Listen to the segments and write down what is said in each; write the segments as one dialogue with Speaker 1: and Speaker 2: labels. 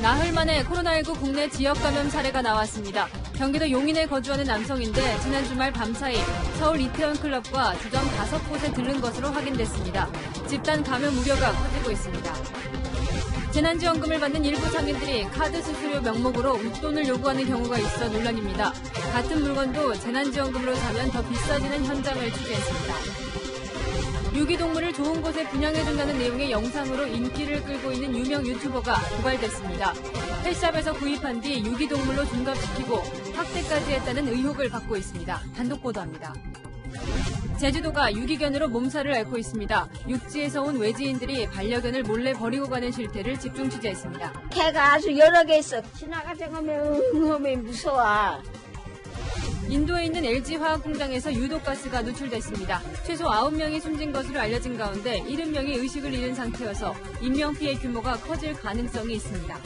Speaker 1: 나흘 만에 코로나19 국내 지역 감염 사례가 나왔습니다. 경기도 용인에 거주하는 남성인데 지난 주말 밤사이 서울 이태원 클럽과 주점 5곳에 들른 것으로 확인됐습니다. 집단 감염 우려가 커지고 있습니다. 재난지원금을 받는 일부 상인들이 카드 수수료 명목으로 웃돈을 요구하는 경우가 있어 논란입니다. 같은 물건도 재난지원금으로 사면 더 비싸지는 현장을 취재했습니다. 유기동물을 좋은 곳에 분양해준다는 내용의 영상으로 인기를 끌고 있는 유명 유튜버가 고발됐습니다. 펫샵에서 구입한 뒤 유기동물로 둔갑시키고 학대까지 했다는 의혹을 받고 있습니다. 단독 보도합니다. 제주도가 유기견으로 몸살을 앓고 있습니다. 육지에서 온 외지인들이 반려견을 몰래 버리고 가는 실태를 집중 취재했습니다.
Speaker 2: 개가 아주 여러 개 있어. 지나가자면 무서워.
Speaker 1: 인도에 있는 LG화학 공장에서 유독가스가 누출됐습니다. 최소 9명이 숨진 것으로 알려진 가운데 70명이 의식을 잃은 상태여서 인명피해 규모가 커질 가능성이 있습니다.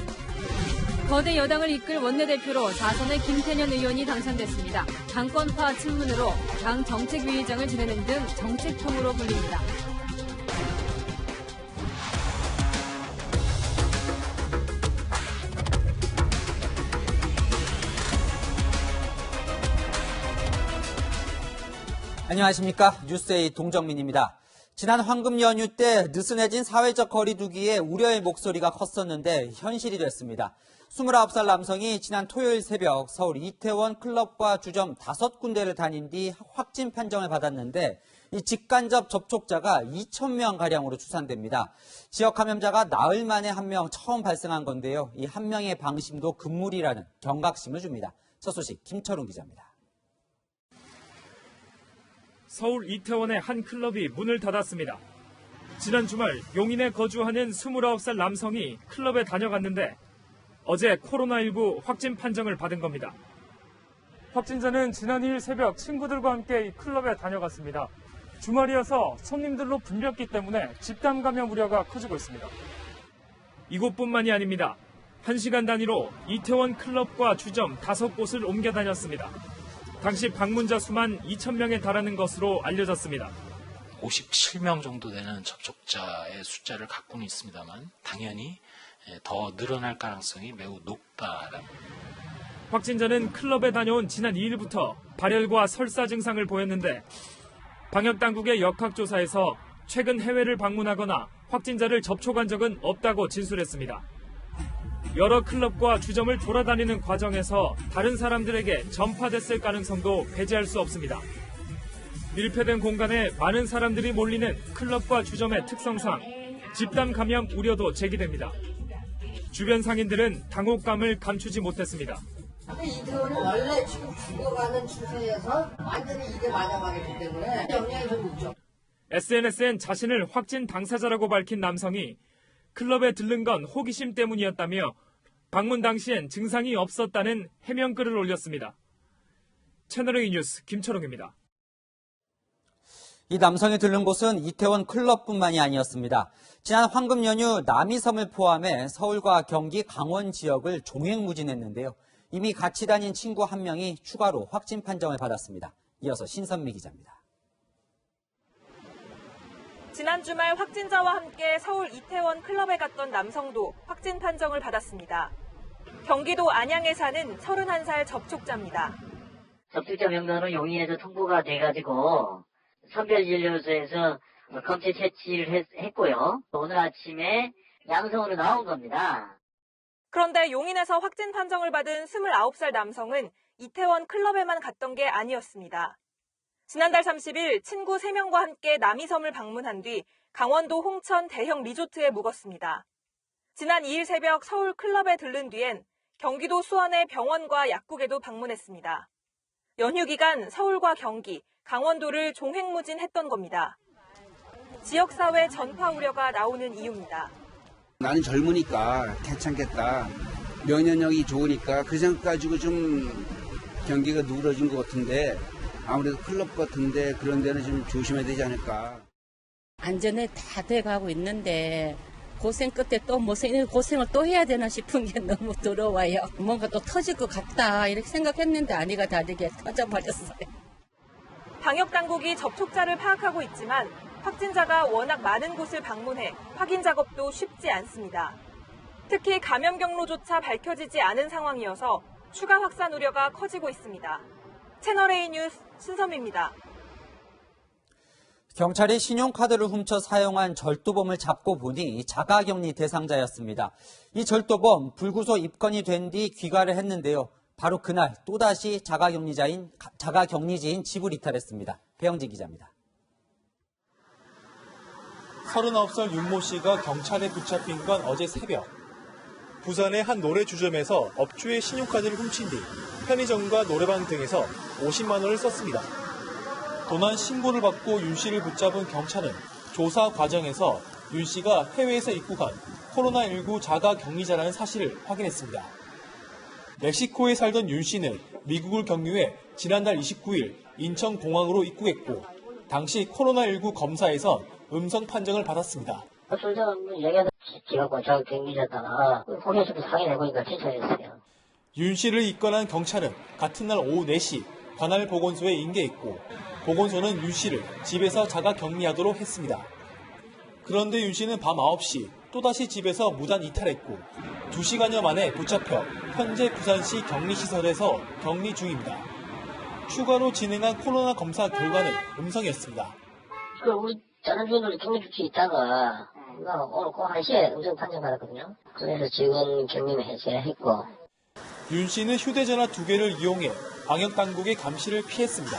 Speaker 1: 거대 여당을 이끌 원내대표로 4선의 김태년 의원이 당선됐습니다. 당권파 친문으로 당 정책위의장을 지내는 등 정책통으로 불립니다.
Speaker 3: 안녕하십니까. 뉴스A 동정민입니다. 지난 황금 연휴 때 느슨해진 사회적 거리두기에 우려의 목소리가 컸었는데 현실이 됐습니다. 29살 남성이 지난 토요일 새벽 서울 이태원 클럽과 주점 5군데를 다닌 뒤 확진 판정을 받았는데 이 직간접 접촉자가 2,000명가량으로 추산됩니다. 지역 감염자가 나흘 만에 1명 처음 발생한 건데요. 이 한 명의 방심도 금물이라는 경각심을 줍니다. 첫 소식 김철웅 기자입니다.
Speaker 4: 서울 이태원의 한 클럽이 문을 닫았습니다. 지난 주말 용인에 거주하는 29살 남성이 클럽에 다녀갔는데 어제 코로나19 확진 판정을 받은 겁니다. 확진자는 지난 2일 새벽 친구들과 함께 이 클럽에 다녀갔습니다. 주말이어서 손님들로 붐볐기 때문에 집단 감염 우려가 커지고 있습니다. 이곳뿐만이 아닙니다. 1시간 단위로 이태원 클럽과 주점 5곳을 옮겨 다녔습니다. 당시 방문자 수만 2,000명에 달하는 것으로 알려졌습니다.
Speaker 5: 57명 정도 되는 접촉자의 숫자를 갖고는 있습니다만 당연히 더 늘어날 가능성이 매우 높다라는.
Speaker 4: 확진자는 클럽에 다녀온 지난 2일부터 발열과 설사 증상을 보였는데 방역당국의 역학조사에서 최근 해외를 방문하거나 확진자를 접촉한 적은 없다고 진술했습니다. 여러 클럽과 주점을 돌아다니는 과정에서 다른 사람들에게 전파됐을 가능성도 배제할 수 없습니다. 밀폐된 공간에 많은 사람들이 몰리는 클럽과 주점의 특성상 집단 감염 우려도 제기됩니다. 주변 상인들은 당혹감을 감추지 못했습니다.
Speaker 6: 이태원은 원래 지금 죽어가는 추세여서 완전히 이게 마감하기 때문에 영향이 좀 있죠.
Speaker 4: SNS엔 자신을 확진 당사자라고 밝힌 남성이 클럽에 들른 건 호기심 때문이었다며 방문 당시엔 증상이 없었다는 해명글을 올렸습니다. 채널A 뉴스 김철웅입니다.
Speaker 3: 이 남성이 들른 곳은 이태원 클럽뿐만이 아니었습니다. 지난 황금 연휴 남이섬을 포함해 서울과 경기, 강원 지역을 종횡무진했는데요. 이미 같이 다닌 친구 한 명이 추가로 확진 판정을 받았습니다. 이어서 신선미 기자입니다.
Speaker 7: 지난 주말 확진자와 함께 서울 이태원 클럽에 갔던 남성도 확진 판정을 받았습니다. 경기도 안양에 사는 31살 접촉자입니다.
Speaker 8: 접촉자 명단은 용인에서 통보가 돼가지고 선별진료소에서 검체 채취를 했고요. 오늘 아침에 양성으로 나온 겁니다.
Speaker 7: 그런데 용인에서 확진 판정을 받은 29살 남성은 이태원 클럽에만 갔던 게 아니었습니다. 지난달 30일 친구 3명과 함께 남이섬을 방문한 뒤 강원도 홍천 대형 리조트에 묵었습니다. 지난 2일 새벽 서울 클럽에 들른 뒤엔 경기도 수원의 병원과 약국에도 방문했습니다. 연휴 기간 서울과 경기, 강원도를 종횡무진했던 겁니다. 지역사회 전파 우려가 나오는 이유입니다.
Speaker 9: 나는 젊으니까 괜찮겠다. 면역력이 좋으니까 그 생각 가지고 좀 경기가 누그러진 것 같은데 아무래도 클럽 같은데 그런 데는 좀 조심해야 되지 않을까.
Speaker 10: 안전에 다 돼가고 있는데 고생 끝에 또 고생을 또 해야 되나 싶은 게 너무 두려워요. 뭔가 또 터질 것 같다 이렇게 생각했는데 아니가 다르게 터져버렸어요.
Speaker 7: 방역당국이 접촉자를 파악하고 있지만 확진자가 워낙 많은 곳을 방문해 확인 작업도 쉽지 않습니다. 특히 감염 경로조차 밝혀지지 않은 상황이어서 추가 확산 우려가 커지고 있습니다. 채널A 뉴스 신섬입니다.
Speaker 3: 경찰이 신용카드를 훔쳐 사용한 절도범을 잡고 보니 자가격리 대상자였습니다. 이 절도범 불구속 입건이 된 뒤 귀가를 했는데요. 바로 그날 또다시 자가격리지인 집을 이탈했습니다. 배영지 기자입니다.
Speaker 11: 39살 윤모 씨가 경찰에 붙잡힌 건 어제 새벽. 부산의 한 노래 주점에서 업주의 신용카드를 훔친 뒤 편의점과 노래방 등에서 50만 원을 썼습니다. 도난 신고를 받고 윤 씨를 붙잡은 경찰은 조사 과정에서 윤 씨가 해외에서 입국한 코로나19 자가격리자라는 사실을 확인했습니다. 멕시코에 살던 윤 씨는 미국을 경유해 지난달 29일 인천공항으로 입국했고 당시 코로나19 검사에선 음성 판정을 받았습니다.
Speaker 8: 순서는 얘기하다 지갖고 자가격리자다가 호기심도 상해내보니까 진찰했어요.
Speaker 11: 윤 씨를 입건한 경찰은 같은 날 오후 4시 관할 보건소에 인계했고 보건소는 윤 씨를 집에서 자가격리하도록 했습니다. 그런데 윤 씨는 밤 9시 또다시 집에서 무단 이탈했고 2시간여 만에 붙잡혀 현재 부산시 격리시설에서 격리 중입니다. 추가로 진행한 코로나 검사 결과는 음성이었습니다.
Speaker 8: 우리 다른 주인들이 격리 조치 있다가 오늘 꼭 1시에 음성 판정 받았거든요. 그래서 지금 격리는 해제했고.
Speaker 11: 윤 씨는 휴대전화 2개를 이용해 방역당국의 감시를 피했습니다.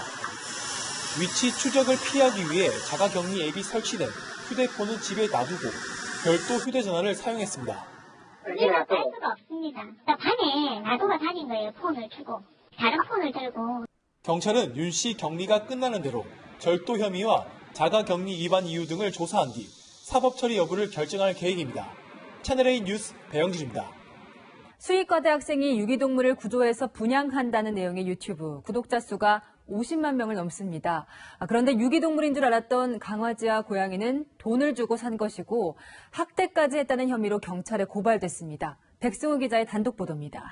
Speaker 11: 위치 추적을 피하기 위해 자가격리 앱이 설치된 휴대폰은 집에 놔두고 별도 휴대전화를 사용했습니다.
Speaker 12: 우리가 할 수가 없습니다. 밤에 놔두고 다닌 거예요. 폰을 켜고. 다른 폰을 들고.
Speaker 11: 경찰은 윤 씨 격리가 끝나는 대로 절도 혐의와 자가격리 위반 이유 등을 조사한 뒤 사법 처리 여부를 결정할 계획입니다. 채널A 뉴스 배영진입니다.
Speaker 1: 수의과대 학생이 유기동물을 구조해서 분양한다는 내용의 유튜브 구독자 수가 50만 명을 넘습니다. 그런데 유기동물인 줄 알았던 강아지와 고양이는 돈을 주고 산 것이고 학대까지 했다는 혐의로 경찰에 고발됐습니다. 백승우 기자의 단독 보도입니다.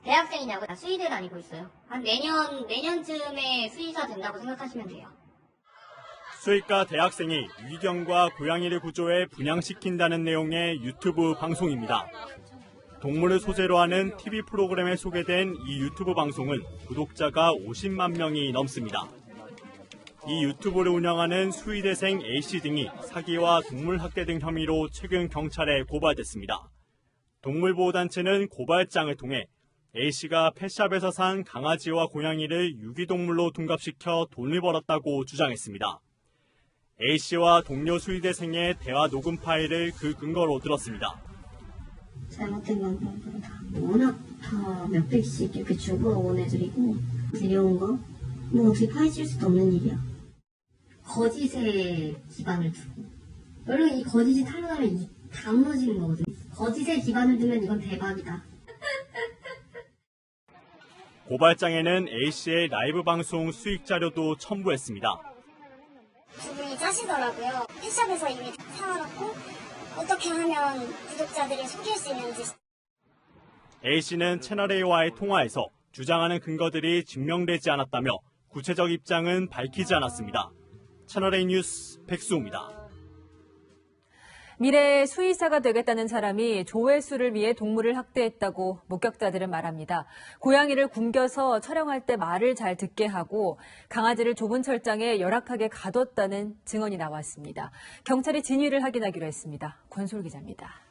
Speaker 13: 대학생이냐고 수의대 다니고 있어요. 한 내년쯤에 수의사 된다고 생각하시면 돼요.
Speaker 14: 수의과 대학생이 유기견과 고양이를 구조해 분양시킨다는 내용의 유튜브 방송입니다. 동물을 소재로 하는 TV 프로그램에 소개된 이 유튜브 방송은 구독자가 50만 명이 넘습니다. 이 유튜브를 운영하는 수의대생 A씨 등이 사기와 동물 학대 등 혐의로 최근 경찰에 고발됐습니다. 동물보호단체는 고발장을 통해 A씨가 펫샵에서 산 강아지와 고양이를 유기동물로 둔갑시켜 돈을 벌었다고 주장했습니다. A씨와 동료 수의대생의 대화 녹음 파일을 그 근거로 들었습니다.
Speaker 15: 잘못된 방법으로 다 워낙 다 몇백씩 이렇게 주고 온 애들이고 내려온 거 뭐 어떻게 파헤칠 수도 없는 일이야. 거짓에 기반을 두고 물론 이 거짓이 탄로나면 다 무너지는 거거든. 거짓에 기반을 두면 이건 대박이다.
Speaker 14: 고발장에는 A씨의 라이브 방송 수익 자료도 첨부했습니다.
Speaker 12: 두 분이 짜시더라고요. 펫샵에서 이미 사와놓고 어떻게 하면 구독자들이 속일 수 있는지.
Speaker 14: A씨는 채널A와의 통화에서 주장하는 근거들이 증명되지 않았다며 구체적 입장은 밝히지 않았습니다. 채널A 뉴스 백수호입니다.
Speaker 1: 미래의 수의사가 되겠다는 사람이 조회수를 위해 동물을 학대했다고 목격자들은 말합니다. 고양이를 굶겨서 촬영할 때 말을 잘 듣게 하고 강아지를 좁은 철장에 열악하게 가뒀다는 증언이 나왔습니다. 경찰이 진위를 확인하기로 했습니다. 권솔 기자입니다.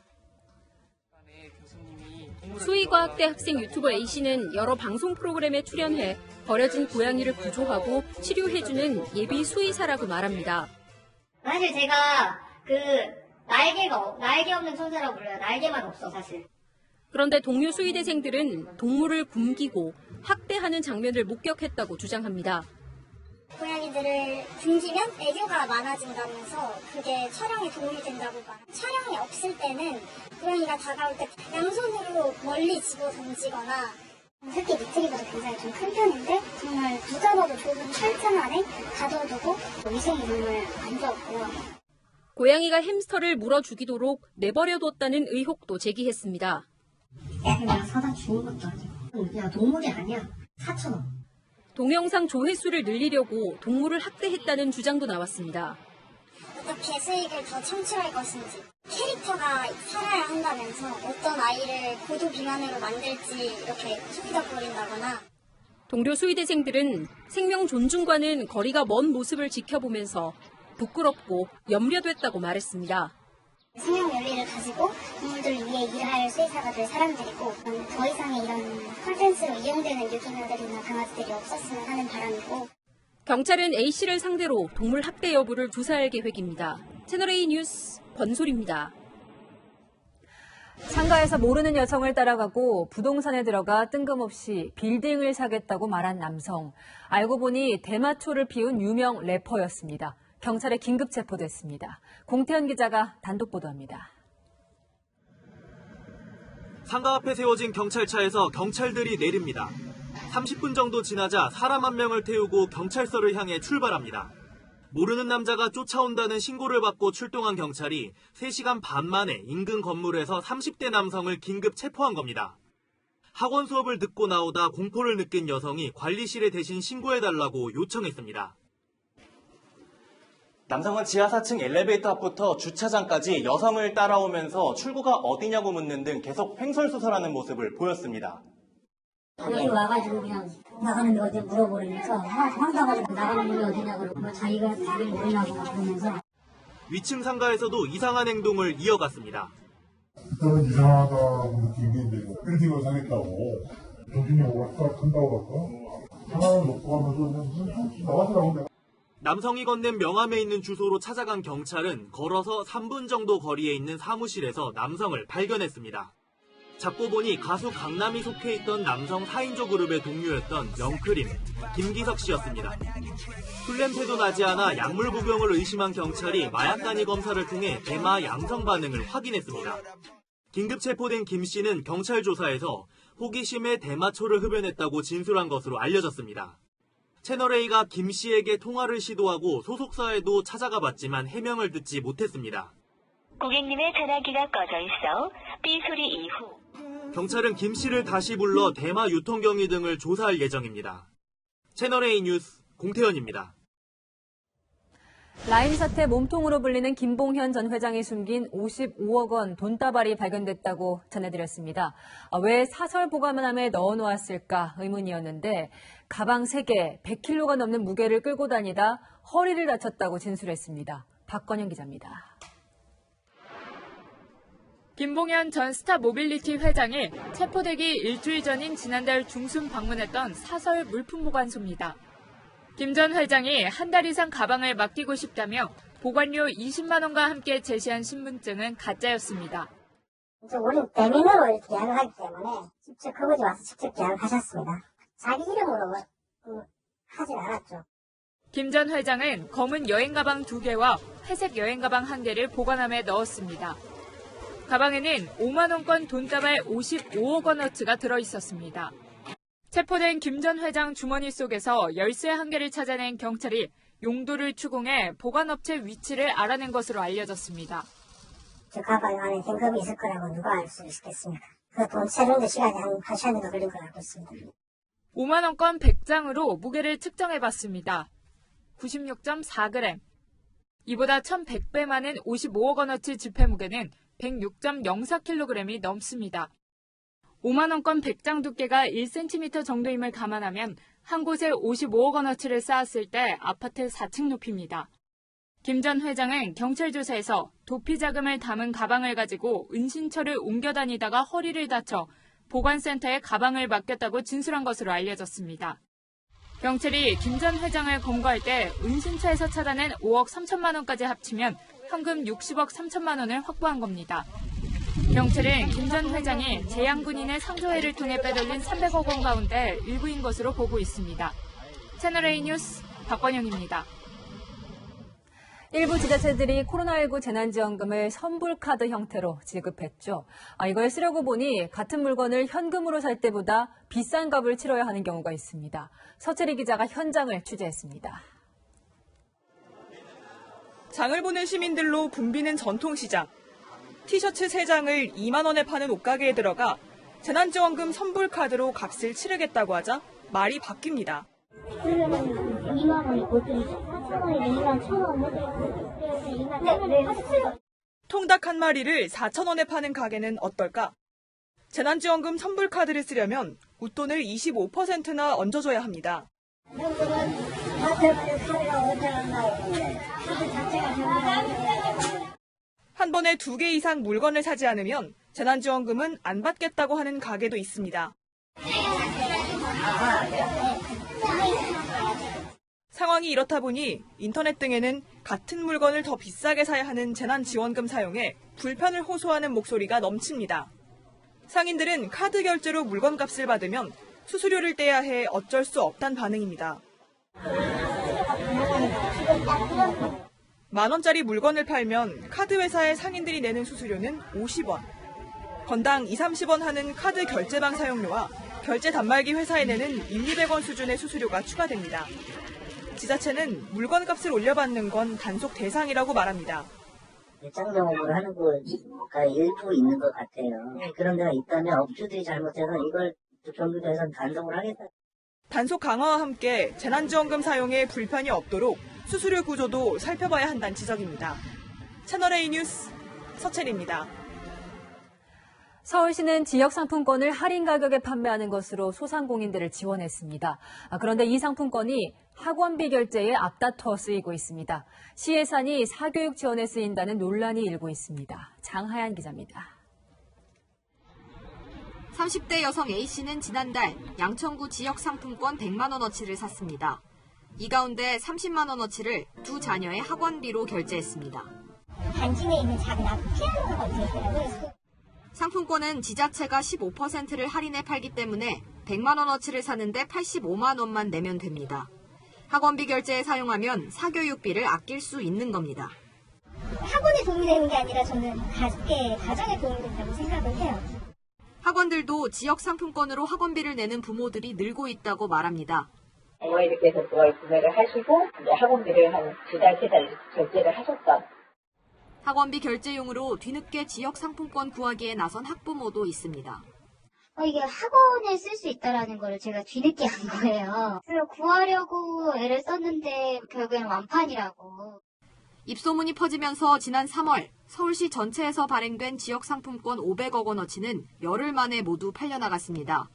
Speaker 16: 수의과학대 학생 유튜버 A씨는 여러 방송 프로그램에 출연해 버려진 고양이를 구조하고 치료해주는 예비 수의사라고 말합니다.
Speaker 12: 사실 제가 날개 없는 천사라고 불러요. 날개만 없어 사실.
Speaker 16: 그런데 동료 수의대생들은 동물을 굶기고 학대하는 장면을 목격했다고 주장합니다.
Speaker 12: 고양이들을 굶기면 애교가 많아진다면서 그게 촬영에 도움이 된다고 말해요. 촬영이 없을 때는 고양이가 다가올 때 양손으로 멀리 집어 던지거나 새끼 리트리버도 굉장히 좀 큰 편인데 정말 누가 봐도 좁은 철장 안에 가둬두고 위생이 정말 안 좋았고요.
Speaker 16: 고양이가 햄스터를 물어 죽이도록 내버려뒀다는 의혹도 제기했습니다.
Speaker 15: 그냥 사다 주는 것도 아니고 야 동물이 아니야. 4,000원.
Speaker 16: 동영상 조회수를 늘리려고 동물을 학대했다는 주장도 나왔습니다.
Speaker 12: 어떻게 수익을 더 창출할 것인지, 캐릭터가 살아야 한다면서 어떤 아이를 고도 비만으로 만들지 이렇게 휘덕거린다거나.
Speaker 16: 동료 수의대생들은 생명 존중과는 거리가 먼 모습을 지켜보면서 부끄럽고 염려됐다고 말했습니다.
Speaker 12: 생명 연리를 가지고 동물들을 위해 일할 수의사가 될 사람들이고 더 이상의 이런 콘텐츠로 이용되는 유기견들이나 강아지들이 없었으면 하는 바람이고.
Speaker 16: 경찰은 A씨를 상대로 동물 학대 여부를 조사할 계획입니다. 채널A 뉴스 권솔입니다.
Speaker 1: 상가에서 모르는 여성을 따라가고 부동산에 들어가 뜬금없이 빌딩을 사겠다고 말한 남성. 알고 보니 대마초를 피운 유명 래퍼였습니다. 경찰에 긴급 체포됐습니다. 공태현 기자가 단독 보도합니다.
Speaker 17: 상가 앞에 세워진 경찰차에서 경찰들이 내립니다. 30분 정도 지나자 사람 한 명을 태우고 경찰서를 향해 출발합니다. 모르는 남자가 쫓아온다는 신고를 받고 출동한 경찰이 3시간 반 만에 인근 건물에서 30대 남성을 긴급 체포한 겁니다. 학원 수업을 듣고 나오다 공포를 느낀 여성이 관리실에 대신 신고해달라고 요청했습니다.
Speaker 18: 남성은 지하 4층 엘리베이터 앞부터 주차장까지 여성을 따라오면서 출구가 어디냐고 묻는 등 계속 횡설수설하는 모습을 보였습니다.
Speaker 19: 여기 와가지고 그냥 나가는데 어디 물어보면서 황당하게 나가는 게 어디냐고 뭐 자기가 자기를 모르냐고 그러면서.
Speaker 17: 위층 상가에서도 이상한 행동을 이어갔습니다.
Speaker 20: 일단은 이상하다고 느낀 게 이제 빌딩을 사겠다고 정신이 왔다 한다고 할까? 하나를 놓고 가면서 나가더라고.
Speaker 17: 남성이 건넨 명함에 있는 주소로 찾아간 경찰은 걸어서 3분 정도 거리에 있는 사무실에서 남성을 발견했습니다. 잡고 보니 가수 강남이 속해 있던 남성 4인조 그룹의 동료였던 영크림, 김기석 씨였습니다. 술냄새도 나지 않아 약물 복용을 의심한 경찰이 마약 단위 검사를 통해 대마 양성 반응을 확인했습니다. 긴급 체포된 김 씨는 경찰 조사에서 호기심에 대마초를 흡연했다고 진술한 것으로 알려졌습니다. 채널A가 김 씨에게 통화를 시도하고 소속사에도 찾아가 봤지만 해명을 듣지 못했습니다.
Speaker 21: 고객님의 전화기가 꺼져 있어 삐 소리 이후.
Speaker 17: 경찰은 김 씨를 다시 불러 대마 유통 경위 등을 조사할 예정입니다. 채널A 뉴스 공태현입니다.
Speaker 1: 라임 사태 몸통으로 불리는 김봉현 전 회장이 숨긴 55억 원 돈다발이 발견됐다고 전해드렸습니다. 왜 사설 보관함에 넣어놓았을까 의문이었는데 가방 3개, 100kg가 넘는 무게를 끌고 다니다 허리를 다쳤다고 진술했습니다. 박건영 기자입니다.
Speaker 22: 김봉현 전 스타모빌리티 회장이 체포되기 일주일 전인 지난달 중순 방문했던 사설 물품보관소입니다. 김 전 회장이 한 달 이상 가방을 맡기고 싶다며 보관료 20만 원과 함께 제시한 신분증은 가짜였습니다.
Speaker 19: 우리 대면으로 이렇게 계약을 하기 때문에 직접 그곳에 와서 직접 계약을 하셨습니다. 자기 이름으로 하진 않았죠.
Speaker 22: 김 전 회장은 검은 여행 가방 2개와 회색 여행 가방 1개를 보관함에 넣었습니다. 가방에는 5만 원권 돈다발 55억 원어치가 들어있었습니다. 체포된 김 전 회장 주머니 속에서 열쇠 1개를 찾아낸 경찰이 용도를 추궁해 보관업체 위치를 알아낸 것으로 알려졌습니다.
Speaker 19: 저 가방 안에 현금이 있을 거라고 누가 알 수 있겠습니까? 그 돈 채우는데 시간이 한 시간 정도 걸린 걸 알고 있습니다.
Speaker 22: 5만 원권 100장으로 무게를 측정해봤습니다. 96.4g. 이보다 1,100배 많은 55억 원어치 지폐 무게는 106.04kg이 넘습니다. 5만 원권 100장 두께가 1cm 정도임을 감안하면 한 곳에 55억 원어치를 쌓았을 때 아파트 4층 높이입니다. 김 전 회장은 경찰 조사에서 도피 자금을 담은 가방을 가지고 은신처를 옮겨 다니다가 허리를 다쳐 보관센터에 가방을 맡겼다고 진술한 것으로 알려졌습니다. 경찰이 김 전 회장을 검거할 때 은신처에서 찾아낸 5억 3천만 원까지 합치면 현금 60억 3천만 원을 확보한 겁니다. 경찰은 김 전 회장이 재향군인의 상조회를 통해 빼돌린 300억 원 가운데 일부인 것으로 보고 있습니다. 채널A 뉴스 박건영입니다.
Speaker 1: 일부 지자체들이 코로나19 재난지원금을 선불카드 형태로 지급했죠. 이걸 쓰려고 보니 같은 물건을 현금으로 살 때보다 비싼 값을 치러야 하는 경우가 있습니다. 서채리 기자가 현장을 취재했습니다.
Speaker 23: 장을 보는 시민들로 붐비는 전통시장. 티셔츠 3장을 2만 원에 파는 옷가게에 들어가 재난지원금 선불카드로 값을 치르겠다고 하자 말이 바뀝니다.
Speaker 19: 그러면 2만 원이 못 드리죠.
Speaker 12: 사방에 21,000원 해드리고 네, 하셨어요.
Speaker 23: 통닭 한 마리를 4,000원에 파는 가게는 어떨까? 재난지원금 선불카드를 쓰려면 웃돈을 25%나 얹어줘야 합니다. 한 번에 2개 이상 물건을 사지 않으면 재난지원금은 안 받겠다고 하는 가게도 있습니다. 상황이 이렇다 보니 인터넷 등에는 같은 물건을 더 비싸게 사야 하는 재난지원금 사용에 불편을 호소하는 목소리가 넘칩니다. 상인들은 카드 결제로 물건값을 받으면 수수료를 떼야 해 어쩔 수 없단 반응입니다. 10,000원짜리 물건을 팔면 카드 회사에 상인들이 내는 수수료는 50원. 건당 20-30원 하는 카드 결제방 사용료와 결제 단말기 회사에 내는 100-200원 수준의 수수료가 추가됩니다. 지자체는 물건값을 올려받는 건 단속 대상이라고 말합니다.
Speaker 2: 일장 경험을 하는 거가 일부 있는 것 같아요. 그런 데가 있다면 업주들이 잘못해서 이걸 경기도에서는 단속을 하겠다.
Speaker 23: 단속 강화와 함께 재난지원금 사용에 불편이 없도록 수수료 구조도 살펴봐야 한다는 지적입니다. 채널A 뉴스 서채리입니다.
Speaker 1: 서울시는 지역 상품권을 할인 가격에 판매하는 것으로 소상공인들을 지원했습니다. 그런데 이 상품권이 학원비 결제에 앞다퉈 쓰이고 있습니다. 시 예산이 사교육 지원에 쓰인다는 논란이 일고 있습니다. 장하얀 기자입니다.
Speaker 5: 30대 여성 A씨는 지난달 양천구 지역 상품권 100만 원어치를 샀습니다. 이 가운데 30만 원어치를 두 자녀의 학원비로 결제했습니다.
Speaker 12: 단지 내에 있는 작은 아프 피아노가 어떻게 되라고요?
Speaker 5: 상품권은 지자체가 15%를 할인해 팔기 때문에 100만 원어치를 사는데 85만 원만 내면 됩니다. 학원비 결제에 사용하면 사교육비를 아낄 수 있는 겁니다.
Speaker 12: 학원에 도움이 되는 게 아니라 저는 가정에 도움이 된다고 생각을 해요.
Speaker 5: 학원들도 지역 상품권으로 학원비를 내는 부모들이 늘고 있다고 말합니다.
Speaker 6: 어머니들께서 그걸 구매를 하시고 학원비를 한 2달, 3달 결제를 하셨던.
Speaker 5: 학원비 결제용으로 뒤늦게 지역 상품권 구하기에 나선 학부모도 있습니다.
Speaker 24: 이게 학원에 쓸 수 있다라는 걸 제가 뒤늦게 한 거예요. 그래서 구하려고 애를 썼는데 결국에는 완판이라고.
Speaker 5: 입소문이 퍼지면서 지난 3월 서울시 전체에서 발행된 지역 상품권 500억 원어치는 열흘 만에 모두 팔려나갔습니다.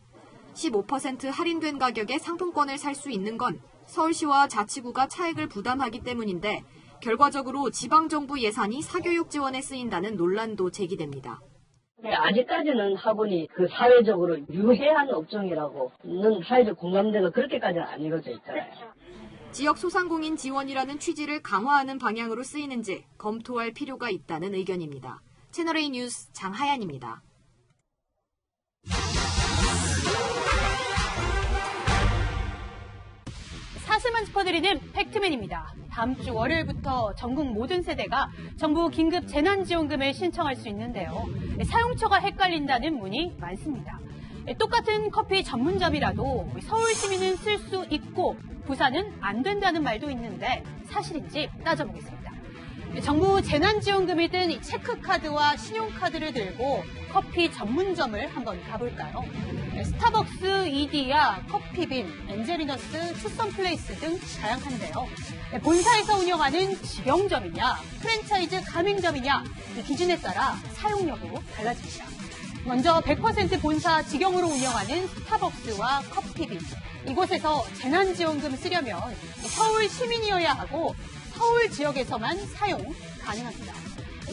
Speaker 5: 15% 할인된 가격에 상품권을 살 수 있는 건 서울시와 자치구가 차액을 부담하기 때문인데 결과적으로 지방정부 예산이 사교육 지원에 쓰인다는 논란도 제기됩니다.
Speaker 25: 아직까지는 학원이 사회적으로 유해한 업종이라고는 사회적 공감대가 그렇게까지는 안 이루어져 있잖아요.
Speaker 5: 지역 소상공인 지원이라는 취지를 강화하는 방향으로 쓰이는지 검토할 필요가 있다는 의견입니다. 채널A 뉴스 장하얀입니다.
Speaker 26: 사실만 짚어드리는 팩트맨입니다. 다음 주 월요일부터 전국 모든 세대가 정부 긴급 재난지원금을 신청할 수 있는데요. 사용처가 헷갈린다는 문의 많습니다. 똑같은 커피 전문점이라도 서울 시민은 쓸 수 있고 부산은 안 된다는 말도 있는데 사실인지 따져보겠습니다. 정부 재난지원금이든 체크카드와 신용카드를 들고 커피 전문점을 한번 가볼까요? 스타벅스, 이디야, 커피빈, 엔젤리너스, 투썸플레이스 등 다양한데요. 본사에서 운영하는 직영점이냐, 프랜차이즈 가맹점이냐, 이 기준에 따라 사용료도 달라집니다. 먼저 100% 본사 직영으로 운영하는 스타벅스와 커피빈. 이곳에서 재난지원금 쓰려면 서울 시민이어야 하고 서울 지역에서만 사용 가능합니다.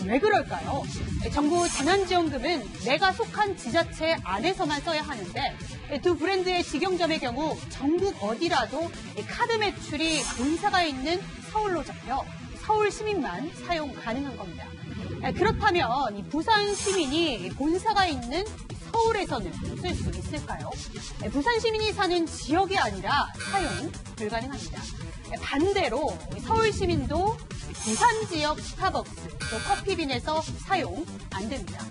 Speaker 26: 왜 그럴까요? 정부 재난지원금은 내가 속한 지자체 안에서만 써야 하는데 두 브랜드의 직영점의 경우 전국 어디라도 카드 매출이 본사가 있는 서울로 잡혀 서울 시민만 사용 가능한 겁니다. 그렇다면 부산 시민이 본사가 있는 서울에서는 쓸 수 있을까요? 부산 시민이 사는 지역이 아니라 사용 불가능합니다. 반대로 서울 시민도 부산 지역 스타벅스, 또 커피빈에서 사용 안 됩니다.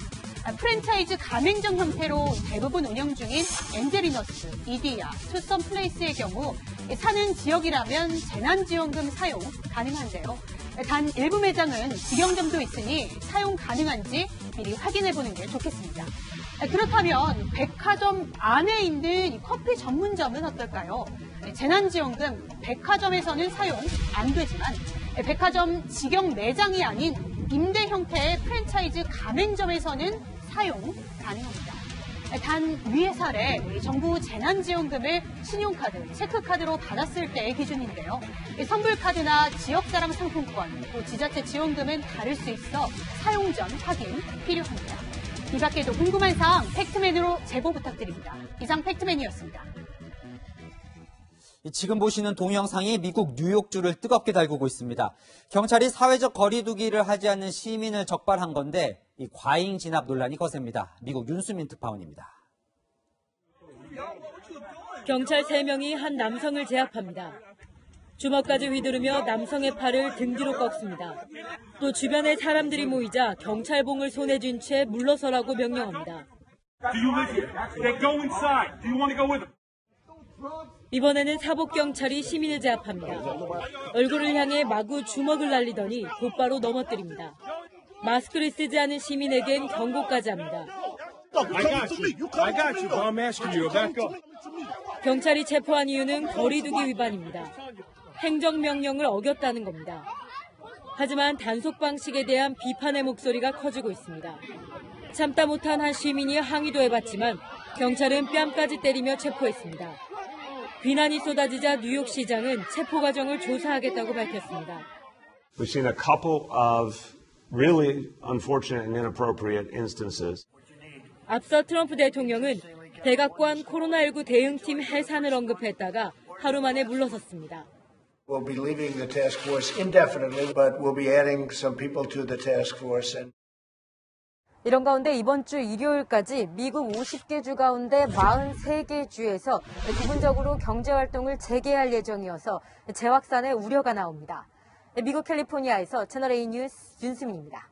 Speaker 26: 프랜차이즈 가맹점 형태로 대부분 운영 중인 엔젤리너스, 이디야, 투썸플레이스의 경우 사는 지역이라면 재난지원금 사용 가능한데요. 단 일부 매장은 직영점도 있으니 사용 가능한지 미리 확인해보는 게 좋겠습니다. 그렇다면 백화점 안에 있는 커피 전문점은 어떨까요? 재난지원금 백화점에서는 사용 안 되지만 백화점 직영 매장이 아닌 임대 형태의 프랜차이즈 가맹점에서는 사용 가능합니다. 단 위의 사례, 정부 재난지원금을 신용카드, 체크카드로 받았을 때의 기준인데요. 선불카드나 지역자랑 상품권, 또 지자체 지원금은 다를 수 있어 사용 전 확인 필요합니다. 이 밖에도 궁금한 사항 팩트맨으로 제보 부탁드립니다. 이상 팩트맨이었습니다.
Speaker 3: 지금 보시는 동영상이 미국 뉴욕주를 뜨겁게 달구고 있습니다. 경찰이 사회적 거리 두기를 하지 않는 시민을 적발한 건데 이 과잉 진압 논란이 거셉니다. 미국 윤수민 특파원입니다.
Speaker 4: 경찰 3명이 한 남성을 제압합니다. 주먹까지 휘두르며 남성의 팔을 등 뒤로 꺾습니다. 또 주변에 사람들이 모이자 경찰봉을 손에 쥔 채 물러서라고 명령합니다. 이번에는 사복경찰이 시민을 제압합니다. 얼굴을 향해 마구 주먹을 날리더니 곧바로 넘어뜨립니다. 마스크를 쓰지 않은 시민에겐 경고까지 합니다. 경찰이 체포한 이유는 거리두기 위반입니다. 행정명령을 어겼다는 겁니다. 하지만 단속 방식에 대한 비판의 목소리가 커지고 있습니다. 참다 못한 한 시민이 항의도 해봤지만 경찰은 뺨까지 때리며 체포했습니다. 비난이 쏟아지자 뉴욕시장은 체포 과정을 조사하겠다고 밝혔습니다.
Speaker 7: We've seen a couple of really unfortunate and inappropriate instances.
Speaker 4: 앞서 트럼프 대통령은 백악관 코로나19 대응팀 해산을 언급했다가 하루 만에 물러섰습니다.
Speaker 8: We'll be leaving the task force indefinitely, but we'll be adding some people to the task force.
Speaker 4: 이런 가운데 이번 주 일요일까지 미국 50개 주 가운데 43개 주에서 부분적으로 경제활동을 재개할 예정이어서 재확산의 우려가 나옵니다. 미국 캘리포니아에서 채널A 뉴스 윤수민입니다.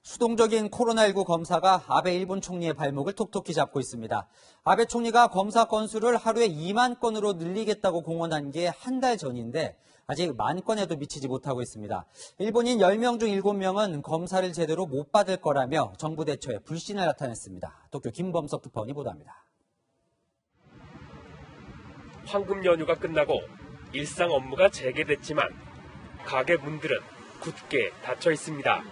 Speaker 3: 수동적인 코로나19 검사가 아베 일본 총리의 발목을 톡톡히 잡고 있습니다. 아베 총리가 검사 건수를 하루에 2만 건으로 늘리겠다고 공언한 게 한 달 전인데 아직 만 건에도 미치지 못하고 있습니다. 일본인 10명 중 7명은 검사를 제대로 못 받을 거라며 정부 대처에 불신을 나타냈습니다. 도쿄 김범석 특파원이 보도합니다.
Speaker 9: 황금 연휴가 끝나고 일상 업무가 재개됐지만 가게 문들은 굳게 닫혀 있습니다.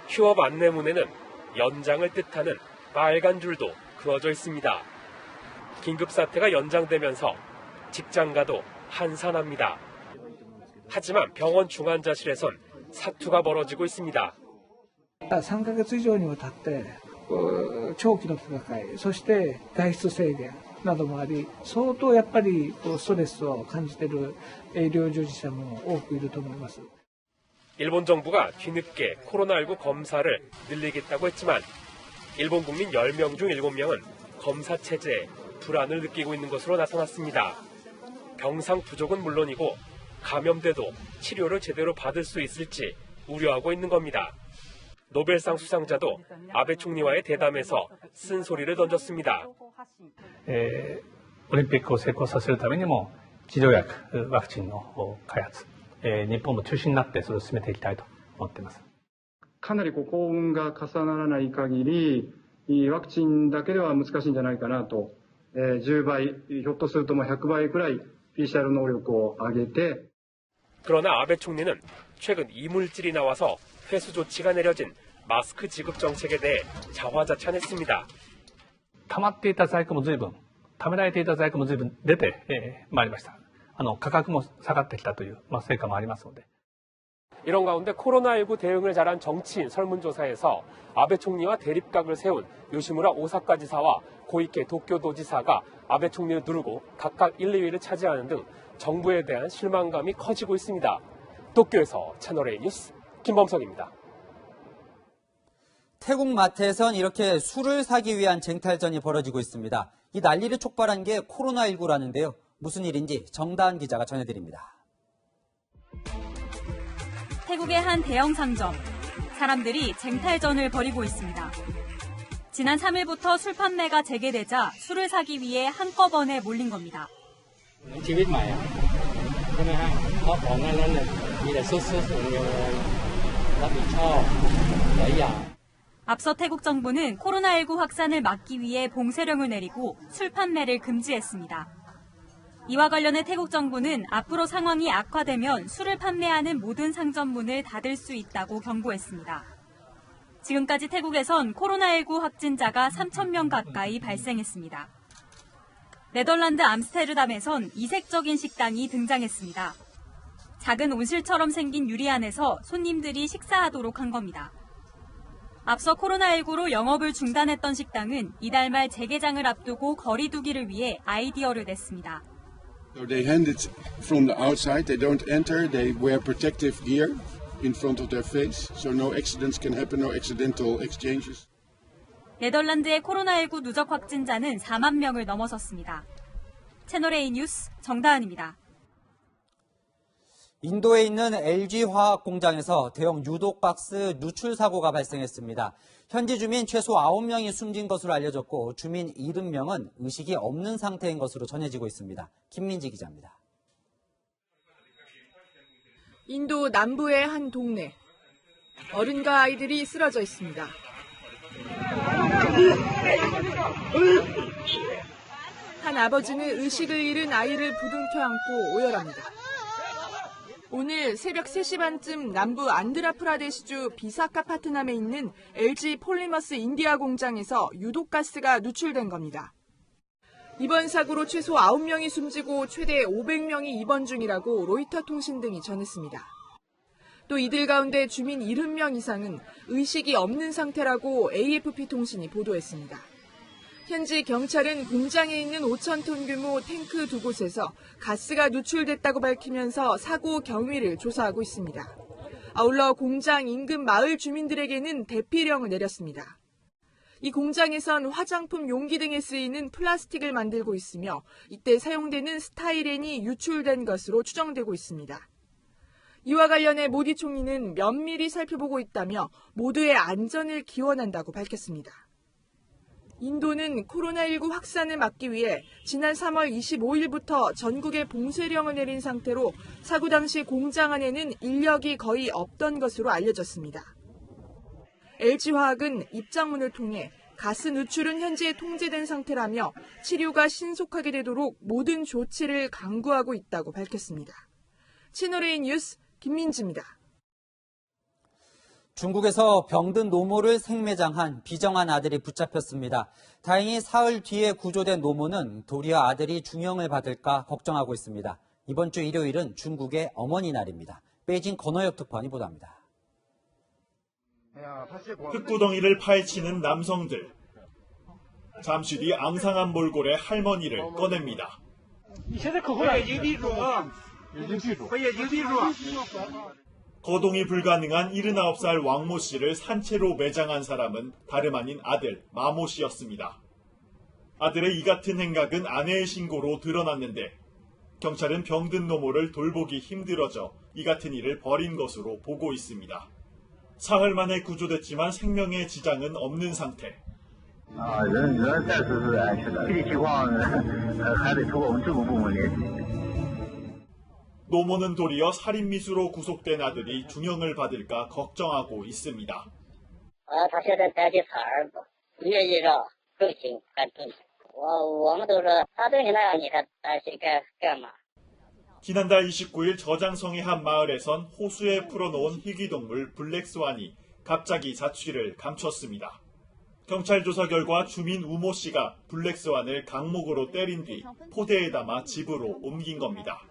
Speaker 9: 휴업 안내문에는 연장을 뜻하는 빨간 줄도 그어져 있습니다. 긴급사태가 연장되면서 직장가도 한산합니다. 하지만 병원 중환자실에선 사투가 벌어지고 있습니다.
Speaker 10: 3ヶ月以上にわたって長期の戦い、そして外出制限などもあり、相当やっぱりストレスを感じている医療従事者も多くいると思います。
Speaker 9: 일본 정부가 뒤늦게 코로나19 검사를 늘리겠다고 했지만 일본 국민 10명 중 7명은 검사 체제에 불안을 느끼고 있는 것으로 나타났습니다. 병상 부족은 물론이고 감염돼도 치료를 제대로 받을 수 있을지 우려하고 있는 겁니다. 노벨상 수상자도 아베 총리와의 대담에서 쓴소리를 던졌습니다.
Speaker 27: オリンピックを成功させるためにも治療薬、ワクチンの開発、日本も中心になってそれを進めていきたいと思っています。
Speaker 28: かなり幸運が重ならない限り、ワクチンだけでは難しいんじゃないかなと、10倍、ひょっとするともう100倍くらい PCR能力を上げて
Speaker 9: 그러나 아베 총리는 최근 이물질이 나와서 회수 조치가 내려진 마스크 지급 정책에 대해 자화자찬했습니다.
Speaker 27: 溜まっていた在庫も随分、貯められていた在庫も随分出てまいりました。価格も下がってきたという成果もありますので。
Speaker 9: 이런 가운데 코로나19 대응을 잘한 정치인 설문조사에서 아베 총리와 대립각을 세운 요시무라 오사카 지사와 고이케 도쿄도지사가 아베 총리를 누르고 각각 1, 2위를 차지하는 등 정부에 대한 실망감이 커지고 있습니다. 도쿄에서 채널A 뉴스 김범석입니다.
Speaker 3: 태국 마트에선 이렇게 술을 사기 위한 쟁탈전이 벌어지고 있습니다. 이 난리를 촉발한 게 코로나19라는데요. 무슨 일인지 정다은 기자가 전해드립니다.
Speaker 29: 태국의 한 대형 상점. 사람들이 쟁탈전을 벌이고 있습니다. 지난 3일부터 술 판매가 재개되자 술을 사기 위해 한꺼번에 몰린 겁니다. 앞서 태국 정부는 코로나19 확산을 막기 위해 봉쇄령을 내리고 술 판매를 금지했습니다. 이와 관련해 태국 정부는 앞으로 상황이 악화되면 술을 판매하는 모든 상점문을 닫을 수 있다고 경고했습니다. 지금까지 태국에선 코로나19 확진자가 3,000명 가까이 발생했습니다. 네덜란드 암스테르담에선 이색적인 식당이 등장했습니다. 작은 온실처럼 생긴 유리 안에서 손님들이 식사하도록 한 겁니다. 앞서 코로나19로 영업을 중단했던 식당은 이달 말 재개장을 앞두고 거리 두기를 위해 아이디어를 냈습니다.
Speaker 11: So they hand it from the outside. They don't enter. They wear protective gear in front of their face, so no accidents can happen, no accidental exchanges.
Speaker 29: 네덜란드의 코로나19 누적 확진자는 4만 명을 넘어섰습니다. 채널A 뉴스 정다은입니다.
Speaker 3: 인도에 있는 LG화학 공장에서 대형 유독박스 누출 사고가 발생했습니다. 현지 주민 최소 9명이 숨진 것으로 알려졌고 주민 70명은 의식이 없는 상태인 것으로 전해지고 있습니다. 김민지 기자입니다.
Speaker 13: 인도 남부의 한 동네. 어른과 아이들이 쓰러져 있습니다. 한 아버지는 의식을 잃은 아이를 부둥켜 안고 오열합니다. 오늘 새벽 3시 반쯤 남부 안드라프라데시주 비사카파트남에 있는 LG 폴리머스 인디아 공장에서 유독가스가 누출된 겁니다. 이번 사고로 최소 9명이 숨지고 최대 500명이 입원 중이라고 로이터 통신 등이 전했습니다. 또 이들 가운데 주민 70명 이상은 의식이 없는 상태라고 AFP 통신이 보도했습니다. 현지 경찰은 공장에 있는 5,000톤 규모 탱크 2곳에서 가스가 누출됐다고 밝히면서 사고 경위를 조사하고 있습니다. 아울러 공장 인근 마을 주민들에게는 대피령을 내렸습니다. 이 공장에선 화장품 용기 등에 쓰이는 플라스틱을 만들고 있으며 이때 사용되는 스타이렌이 유출된 것으로 추정되고 있습니다. 이와 관련해 모디 총리는 면밀히 살펴보고 있다며 모두의 안전을 기원한다고 밝혔습니다. 인도는 코로나19 확산을 막기 위해 지난 3월 25일부터 전국에 봉쇄령을 내린 상태로 사고 당시 공장 안에는 인력이 거의 없던 것으로 알려졌습니다. LG화학은 입장문을 통해 가스 누출은 현재 통제된 상태라며 치료가 신속하게 되도록 모든 조치를 강구하고 있다고 밝혔습니다. 채널A 뉴스 김민지입니다.
Speaker 3: 중국에서 병든 노모를 생매장한 비정한 아들이 붙잡혔습니다. 다행히 사흘 뒤에 구조된 노모는 도리어 아들이 중형을 받을까 걱정하고 있습니다. 이번 주 일요일은 중국의 어머니 날입니다. 베이징 건어역 특파원이 보도합니다.
Speaker 14: 흙구덩이를 파헤치는 남성들. 잠시 뒤 앙상한 몰골의 할머니를 꺼냅니다. 거동이 불가능한 79살 왕모 씨를 산채로 매장한 사람은 다름 아닌 아들 마모 씨였습니다. 아들의 이 같은 행각은 아내의 신고로 드러났는데 경찰은 병든 노모를 돌보기 힘들어져 이 같은 일을 벌인 것으로 보고 있습니다. 사흘 만에 구조됐지만 생명에 지장은 없는 상태. 노모는 도리어 살인미수로 구속된 아들이 중형을 받을까 걱정하고 있습니다. 지난달 29일 저장성의 한 마을에선 호수에 풀어놓은 희귀동물 블랙스완이 갑자기 자취를 감췄습니다. 경찰 조사 결과 주민 우모 씨가 블랙스완을 강목으로 때린 뒤 포대에 담아 집으로 옮긴 겁니다.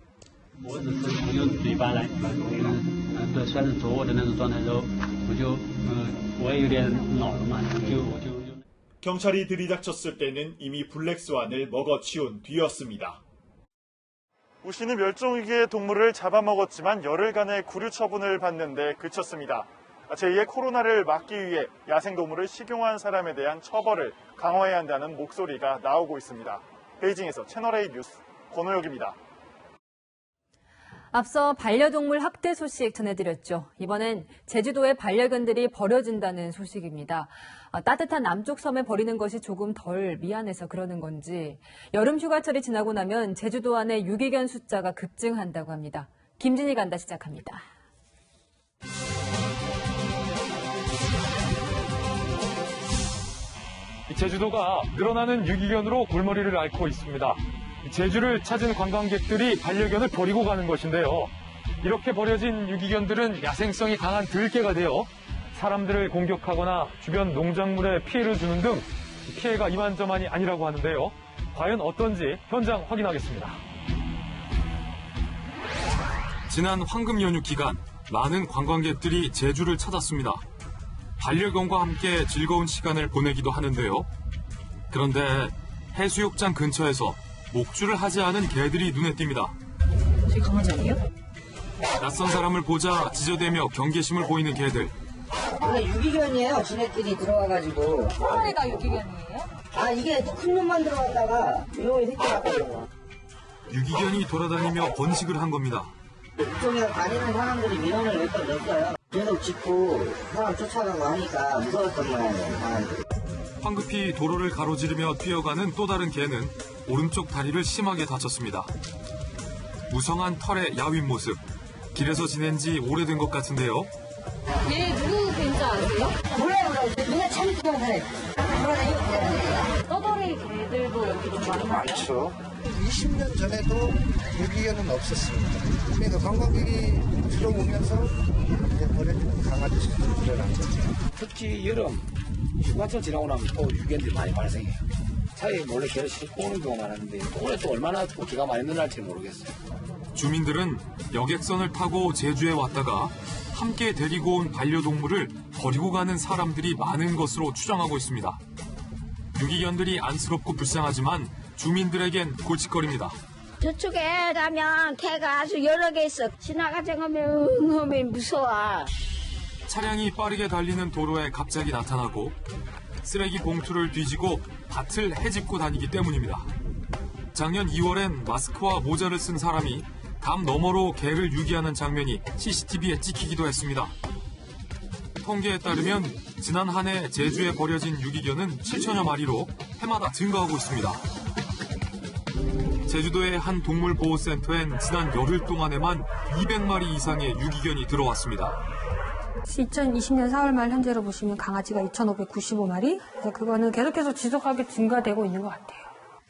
Speaker 14: 경찰이 들이닥쳤을 때는 이미 블랙스완을 먹어치운 뒤였습니다. 우 씨는 멸종위기의 동물을 잡아먹었지만 열흘간의 구류 처분을 받는데 그쳤습니다. 제2의 코로나를 막기 위해 야생동물을 식용한 사람에 대한 처벌을 강화해야 한다는 목소리가 나오고 있습니다. 베이징에서 채널A 뉴스 권호혁입니다.
Speaker 1: 앞서 반려동물 학대 소식 전해드렸죠. 이번엔 제주도의 반려견들이 버려진다는 소식입니다. 따뜻한 남쪽 섬에 버리는 것이 조금 덜 미안해서 그러는 건지 여름 휴가철이 지나고 나면 제주도 안에 유기견 숫자가 급증한다고 합니다. 김진희 간다 시작합니다.
Speaker 15: 제주도가 늘어나는 유기견으로 골머리를 앓고 있습니다.
Speaker 2: 제주를 찾은 관광객들이 반려견을 버리고 가는 것인데요. 이렇게 버려진 유기견들은 야생성이 강한 들개가 되어 사람들을 공격하거나 주변 농작물에 피해를 주는 등 피해가 이만저만이 아니라고 하는데요. 과연 어떤지 현장 확인하겠습니다.
Speaker 15: 지난 황금 연휴 기간 많은 관광객들이 제주를 찾았습니다. 반려견과 함께 즐거운 시간을 보내기도 하는데요. 그런데 해수욕장 근처에서 목줄을 하지 않은 개들이 눈에 띕니다.
Speaker 16: 저희 강아지 아니에요?
Speaker 15: 낯선 사람을 보자 지저대며 경계심을 보이는 개들.
Speaker 16: 원래 유기견이에요. 지네끼리 들어와가지고.
Speaker 26: 호랑이가 유기견이에요?
Speaker 16: 아, 이게 큰 놈만 들어갔다가 이놈이 새끼 같거든요.
Speaker 15: 유기견이 돌아다니며 번식을 한 겁니다.
Speaker 16: 이쪽에 다니는 사람들이 민원을 몇 번 냈어요. 계속 짚고 사람 쫓아가고 하니까 무서웠던 모양이에요, 강아지들이.
Speaker 15: 황급히 도로를 가로지르며 뛰어가는 또 다른 개는 오른쪽 다리를 심하게 다쳤습니다. 무성한 털의 야윈 모습. 길에서 지낸 지 오래된 것 같은데요.
Speaker 26: 얘 누구 개인지 아세요?
Speaker 16: 몰라요. 누가 참 좋아해.
Speaker 26: 떠돌이 개들도 여기 좀 많이
Speaker 8: 많죠. 20년 전에도 유기견은 없었습니다. 그러니까 관광객이 들어오면서 이제 버려진 강아지 수준이 늘어난 거죠.
Speaker 17: 특히 여름 휴가철 지나고 나면 또 유기견들이 많이 발생해요. 차에 몰래 개를 싣고 오는 경우가 많았는데 올해 또 얼마나 또 개가 많이 늘어날지 모르겠어요.
Speaker 15: 주민들은 여객선을 타고 제주에 왔다가 함께 데리고 온 반려동물을 버리고 가는 사람들이 많은 것으로 추정하고 있습니다. 유기견들이 안쓰럽고 불쌍하지만 주민들에겐 골칫거리입니다.
Speaker 18: 저쪽에 가면 개가 아주 여러 개 있어. 지나가자면 너무 무서워.
Speaker 15: 차량이 빠르게 달리는 도로에 갑자기 나타나고 쓰레기 봉투를 뒤지고 밭을 헤집고 다니기 때문입니다. 작년 2월엔 마스크와 모자를 쓴 사람이 담 너머로 개를 유기하는 장면이 CCTV에 찍히기도 했습니다. 통계에 따르면 지난 한 해 제주에 버려진 유기견은 7천여 마리로 해마다 증가하고 있습니다. 제주도의 한 동물보호센터엔 지난 열흘 동안에만 200마리 이상의 유기견이 들어왔습니다.
Speaker 19: 2020년 4월 말 현재로 보시면 강아지가 2,595마리. 그래서 그거는 계속해서 지속하게 증가되고 있는 것 같아요.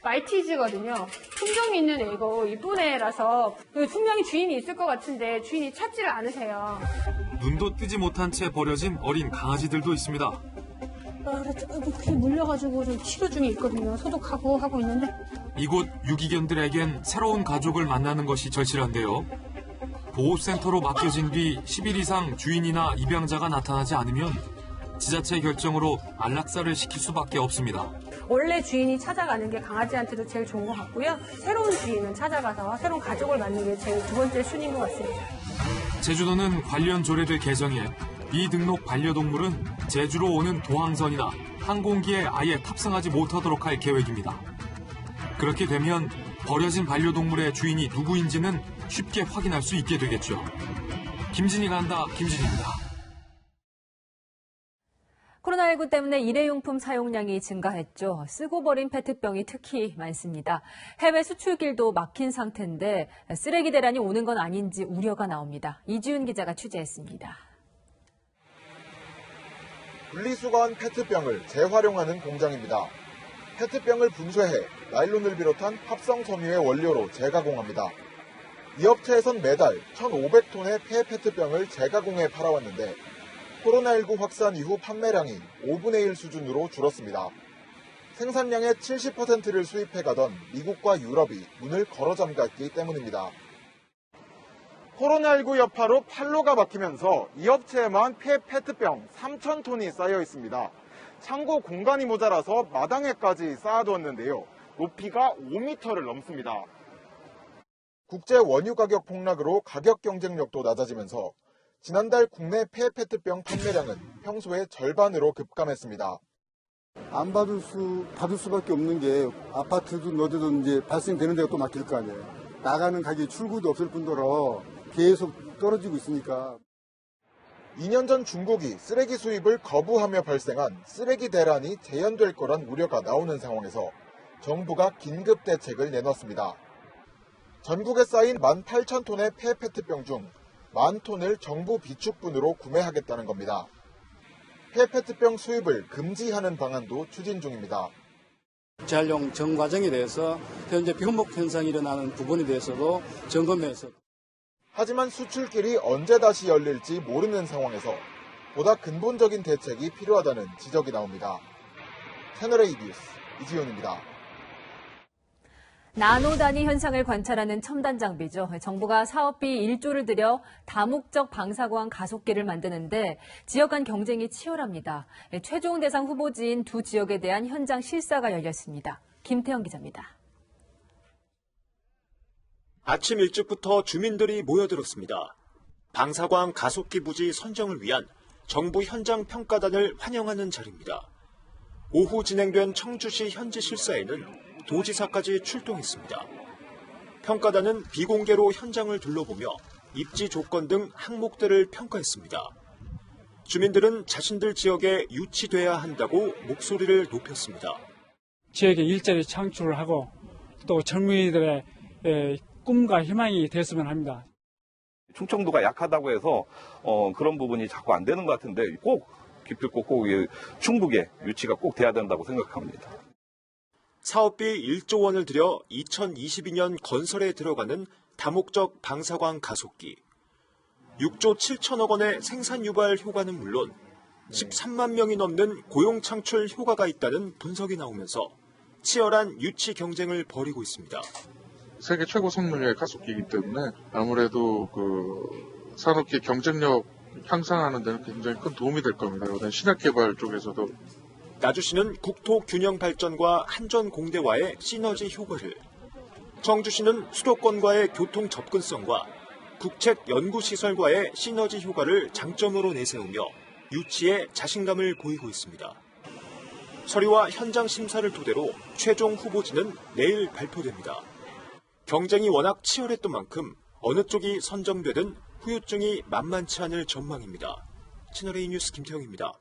Speaker 20: 말티즈거든요. 품종이 있는 애고 이쁜 애라서 분명히 주인이 있을 것 같은데 주인이 찾지를 않으세요.
Speaker 15: 눈도 뜨지 못한 채 버려진 어린 강아지들도 있습니다.
Speaker 19: 그게 물려가지고 좀 치료 중에 있거든요. 소독하고 하고 있는데.
Speaker 15: 이곳 유기견들에겐 새로운 가족을 만나는 것이 절실한데요. 보호센터로 맡겨진 뒤 10일 이상 주인이나 입양자가 나타나지 않으면 지자체 결정으로 안락사를 시킬 수밖에 없습니다.
Speaker 20: 원래 주인이 찾아가는 게 강아지한테도 제일 좋은 것 같고요. 새로운 주인은 찾아가서 새로운 가족을 만드는 게 제일 두 번째 순위인 것 같습니다.
Speaker 15: 제주도는 관련 조례를 개정해 미등록 반려동물은 제주로 오는 도항선이나 항공기에 아예 탑승하지 못하도록 할 계획입니다. 그렇게 되면 버려진 반려동물의 주인이 누구인지는 쉽게 확인할 수 있게 되겠죠. 김진희가 한다, 김진희입니다.
Speaker 1: 코로나19 때문에 일회용품 사용량이 증가했죠. 쓰고 버린 페트병이 특히 많습니다. 해외 수출길도 막힌 상태인데 쓰레기 대란이 오는 건 아닌지 우려가 나옵니다. 이지훈 기자가 취재했습니다.
Speaker 21: 분리수거한 페트병을 재활용하는 공장입니다. 페트병을 분쇄해 나일론을 비롯한 합성 섬유의 원료로 재가공합니다. 이 업체에선 매달 1,500톤의 폐 페트병을 재가공해 팔아왔는데 코로나19 확산 이후 판매량이 5분의 1 수준으로 줄었습니다. 생산량의 70%를 수입해가던 미국과 유럽이 문을 걸어 잠갔기 때문입니다. 코로나19 여파로 판로가 막히면서 이 업체에만 폐 페트병 3,000톤이 쌓여 있습니다. 창고 공간이 모자라서 마당에까지 쌓아두었는데요. 높이가 5m를 넘습니다. 국제 원유 가격 폭락으로 가격 경쟁력도 낮아지면서 지난달 국내 폐 페트병 판매량은 평소의 절반으로 급감했습니다.
Speaker 22: 안 받을 수밖에 없는 게 아파트도 너도 이제 발생되는 데가 또 막힐 거 아니에요. 나가는 가게 출구도 없을 뿐더러 계속 떨어지고 있으니까.
Speaker 21: 2년 전 중국이 쓰레기 수입을 거부하며 발생한 쓰레기 대란이 재현될 거란 우려가 나오는 상황에서 정부가 긴급 대책을 내놨습니다. 전국에 쌓인 18,000톤의 폐 페트병 중 10,000톤을 정부 비축분으로 구매하겠다는 겁니다. 폐 페트병 수입을 금지하는 방안도 추진 중입니다.
Speaker 4: 재활용 전 과정에 대해서 현재 비원복 현상이 일어나는 부분에 대해서도 점검해서.
Speaker 21: 하지만 수출길이 언제 다시 열릴지 모르는 상황에서 보다 근본적인 대책이 필요하다는 지적이 나옵니다. 채널A 뉴스 이지훈입니다.
Speaker 1: 나노 단위 현상을 관찰하는 첨단 장비죠. 정부가 사업비 1조를 들여 다목적 방사광 가속기를 만드는데 지역 간 경쟁이 치열합니다. 최종 대상 후보지인 두 지역에 대한 현장 실사가 열렸습니다. 김태형 기자입니다.
Speaker 5: 아침 일찍부터 주민들이 모여들었습니다. 방사광 가속기 부지 선정을 위한 정부 현장 평가단을 환영하는 자리입니다. 오후 진행된 청주시 현지 실사에는 도지사까지 출동했습니다. 평가단은 비공개로 현장을 둘러보며 입지 조건 등 항목들을 평가했습니다. 주민들은 자신들 지역에 유치돼야 한다고 목소리를 높였습니다.
Speaker 6: 지역에 일자리 창출을 하고 또 젊은이들의 꿈과 희망이 됐으면 합니다.
Speaker 7: 충청도가 약하다고 해서 그런 부분이 자꾸 안 되는 것 같은데 꼭 기필코 꼭 충북에 유치가 꼭 돼야 된다고 생각합니다.
Speaker 5: 사업비 1조 원을 들여 2022년 건설에 들어가는 다목적 방사광 가속기. 6조 7천억 원의 생산 유발 효과는 물론 13만 명이 넘는 고용 창출 효과가 있다는 분석이 나오면서 치열한 유치 경쟁을 벌이고 있습니다.
Speaker 10: 세계 최고 성능의 가속기이기 때문에 아무래도 산업계 경쟁력 향상하는 데는 굉장히 큰 도움이 될 겁니다. 신약 개발 쪽에서도.
Speaker 5: 나주시는 국토 균형 발전과 한전공대와의 시너지 효과를, 청주시는 수도권과의 교통 접근성과 국책 연구시설과의 시너지 효과를 장점으로 내세우며 유치에 자신감을 보이고 있습니다. 서류와 현장 심사를 토대로 최종 후보지는 내일 발표됩니다. 경쟁이 워낙 치열했던 만큼 어느 쪽이 선정되든 후유증이 만만치 않을 전망입니다. 채널A 뉴스 김태형입니다.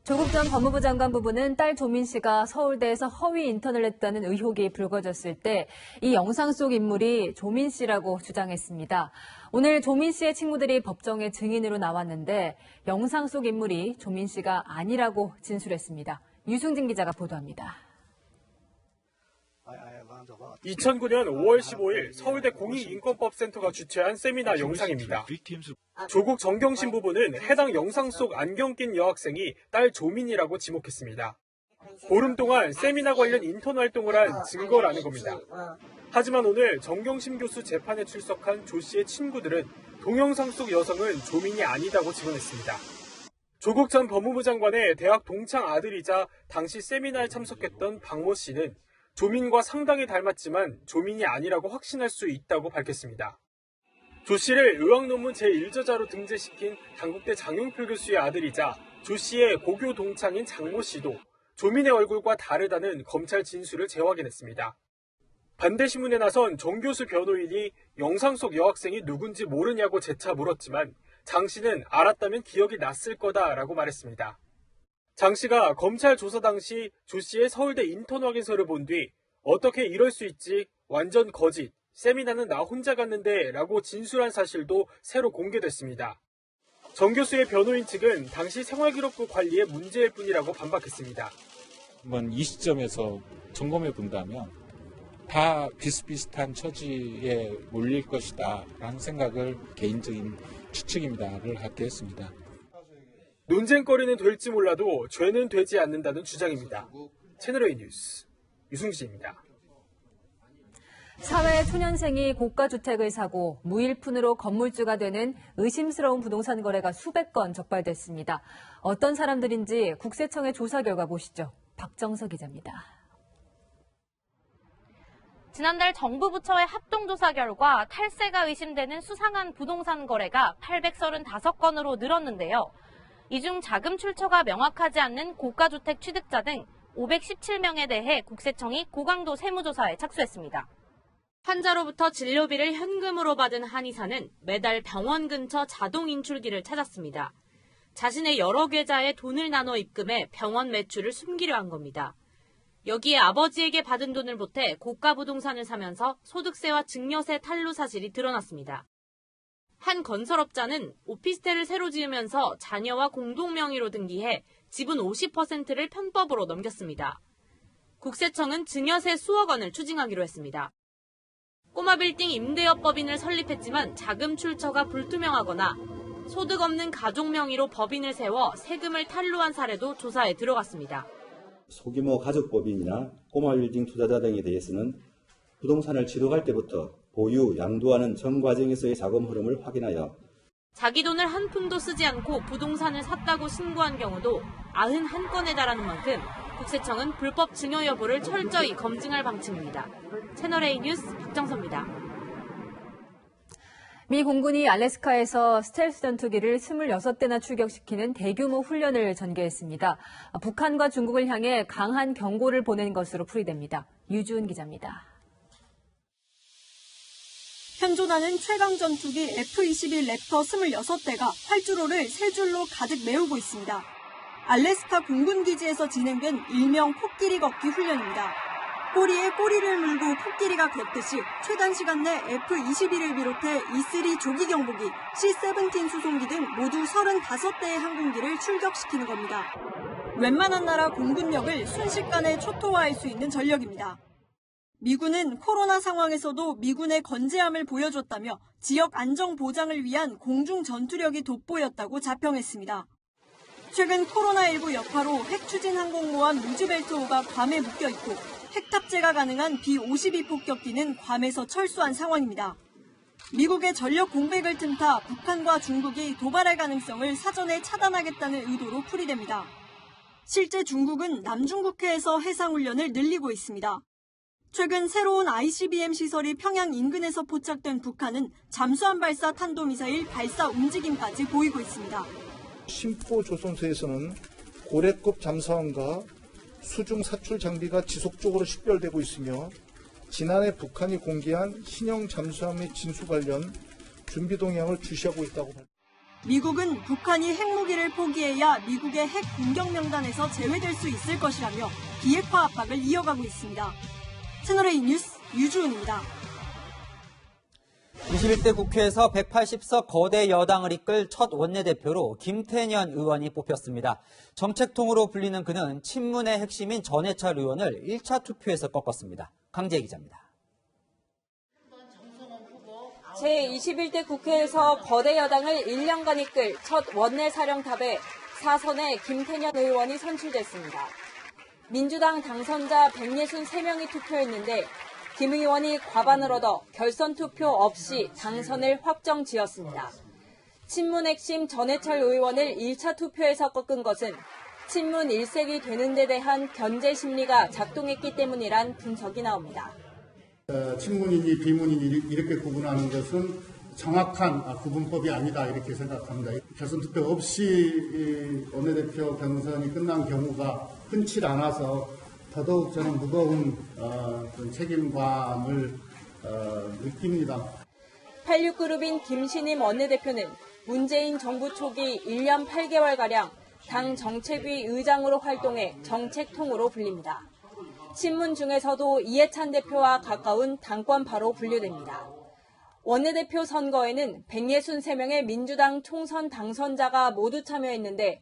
Speaker 1: 조국 전 법무부 장관 부부는 딸 조민 씨가 서울대에서 허위 인턴을 했다는 의혹이 불거졌을 때 이 영상 속 인물이 조민 씨라고 주장했습니다. 오늘 조민 씨의 친구들이 법정에 증인으로 나왔는데 영상 속 인물이 조민 씨가 아니라고 진술했습니다. 유승진 기자가 보도합니다.
Speaker 12: 2009년 5월 15일 서울대 공익인권법센터가 주최한 세미나 영상입니다. 조국 정경심 부부는 해당 영상 속 안경 낀 여학생이 딸 조민이라고 지목했습니다. 보름 동안 세미나 관련 인턴 활동을 한 증거라는 겁니다. 하지만 오늘 정경심 교수 재판에 출석한 조 씨의 친구들은 동영상 속 여성은 조민이 아니다고 증언했습니다. 조국 전 법무부 장관의 대학 동창 아들이자 당시 세미나에 참석했던 박모 씨는 조민과 상당히 닮았지만 조민이 아니라고 확신할 수 있다고 밝혔습니다. 조 씨를 의학논문 제1저자로 등재시킨 당국대 장용필 교수의 아들이자 조 씨의 고교 동창인 장모 씨도 조민의 얼굴과 다르다는 검찰 진술을 재확인했습니다. 반대 신문에 나선 정 교수 변호인이 영상 속 여학생이 누군지 모르냐고 재차 물었지만 장 씨는 알았다면 기억이 났을 거다라고 말했습니다. 장 씨가 검찰 조사 당시 조 씨의 서울대 인턴 확인서를 본 뒤 어떻게 이럴 수 있지? 완전 거짓. 세미나는 나 혼자 갔는데 라고 진술한 사실도 새로 공개됐습니다. 정 교수의 변호인 측은 당시 생활기록부 관리의 문제일 뿐이라고 반박했습니다.
Speaker 23: 한번 이 시점에서 점검해 본다면 다 비슷비슷한 처지에 몰릴 것이다 라는 생각을 개인적인 추측입니다를 갖게 했습니다.
Speaker 12: 논쟁거리는 될지 몰라도 죄는 되지 않는다는 주장입니다. 채널A 뉴스 유승진입니다.
Speaker 1: 사회 초년생이 고가주택을 사고 무일푼으로 건물주가 되는 의심스러운 부동산 거래가 수백 건 적발됐습니다. 어떤 사람들인지 국세청의 조사 결과 보시죠. 박정석 기자입니다.
Speaker 24: 지난달 정부 부처의 합동조사 결과 탈세가 의심되는 수상한 부동산 거래가 835건으로 늘었는데요. 이 중 자금 출처가 명확하지 않는 고가주택 취득자 등 517명에 대해 국세청이 고강도 세무조사에 착수했습니다. 환자로부터 진료비를 현금으로 받은 한의사는 매달 병원 근처 자동 인출기를 찾았습니다. 자신의 여러 계좌에 돈을 나눠 입금해 병원 매출을 숨기려 한 겁니다. 여기에 아버지에게 받은 돈을 보태 고가 부동산을 사면서 소득세와 증여세 탈루 사실이 드러났습니다. 한 건설업자는 오피스텔을 새로 지으면서 자녀와 공동 명의로 등기해 지분 50%를 편법으로 넘겼습니다. 국세청은 증여세 수억 원을 추징하기로 했습니다. 꼬마 빌딩 임대업법인을 설립했지만 자금 출처가 불투명하거나 소득 없는 가족 명의로 법인을 세워 세금을 탈루한 사례도 조사에 들어갔습니다.
Speaker 3: 소규모 가족법인이나 꼬마 빌딩 투자자 등에 대해서는 부동산을 취득할 때부터 보유, 양도하는 전 과정에서의 자금 흐름을 확인하여
Speaker 24: 자기 돈을 한 푼도 쓰지 않고 부동산을 샀다고 신고한 경우도 91건에 달하는 만큼 국세청은 불법 증여 여부를 철저히 검증할 방침입니다. 채널A 뉴스 박정서입니다.
Speaker 1: 미 공군이 알래스카에서 스텔스 전투기를 26대나 출격시키는 대규모 훈련을 전개했습니다. 북한과 중국을 향해 강한 경고를 보낸 것으로 풀이됩니다. 유주은 기자입니다.
Speaker 9: 현존하는 최강 전투기 F-21 랩터 26대가 활주로를 3줄로 가득 메우고 있습니다. 알래스카 공군기지에서 진행된 일명 코끼리 걷기 훈련입니다. 꼬리에 꼬리를 물고 코끼리가 걷듯이 최단 시간 내 F-21을 비롯해 E-3 조기 경보기, C-17 수송기 등 모두 35대의 항공기를 출격시키는 겁니다. 웬만한 나라 공군력을 순식간에 초토화할 수 있는 전력입니다. 미군은 코로나 상황에서도 미군의 건재함을 보여줬다며 지역 안정 보장을 위한 공중 전투력이 돋보였다고 자평했습니다. 최근 코로나19 여파로 핵추진 항공모함 루즈벨트5가 괌에 묶여있고 핵 탑재가 가능한 B-52 폭격기는 괌에서 철수한 상황입니다. 미국의 전력 공백을 틈타 북한과 중국이 도발할 가능성을 사전에 차단하겠다는 의도로 풀이됩니다. 실제 중국은 남중국해에서 해상훈련을 늘리고 있습니다. 최근 새로운 ICBM 시설이 평양 인근에서 포착된 북한은 잠수함 발사 탄도미사일 발사 움직임까지 보이고 있습니다.
Speaker 8: 심포 조선소에서는 고래급 잠수함과 수중 사출 장비가 지속적으로 식별되고 있으며 지난해 북한이 공개한 신형 잠수함의 진수 관련 준비 동향을 주시하고 있다고 밝혔습니다.
Speaker 9: 미국은 북한이 핵무기를 포기해야 미국의 핵 공격 명단에서 제외될 수 있을 것이라며 비핵화 압박을 이어가고 있습니다. 채널A 뉴스 유주은입니다.
Speaker 11: 21대 국회에서 180석 거대 여당을 이끌 첫 원내대표로 김태년 의원이 뽑혔습니다. 정책통으로 불리는 그는 친문의 핵심인 전해철 의원을 1차 투표에서 꺾었습니다. 강재 기자입니다.
Speaker 1: 제21대 국회에서 거대 여당을 1년간 이끌 첫 원내사령탑에 4선의 김태년 의원이 선출됐습니다. 민주당 당선자 163명이 투표했는데 김 의원이 과반을 얻어 결선 투표 없이 당선을 확정지었습니다. 친문 핵심 전해철 의원을 1차 투표에서 꺾은 것은 친문 일색이 되는 데 대한 견제 심리가 작동했기 때문이란 분석이 나옵니다.
Speaker 13: 친문이니 비문이니 이렇게 구분하는 것은 정확한 구분법이 아니다 이렇게 생각합니다. 결선 투표 없이 원내대표 경선이 끝난 경우가 흔치 않아서 더더욱 저는 무거운 책임감을 느낍니다.
Speaker 1: 86그룹인 김신임 원내대표는 문재인 정부 초기 1년 8개월가량 당 정책위 의장으로 활동해 정책통으로 불립니다. 친문 중에서도 이해찬 대표와 가까운 당권파로 분류됩니다. 원내대표 선거에는 163명의 민주당 총선 당선자가 모두 참여했는데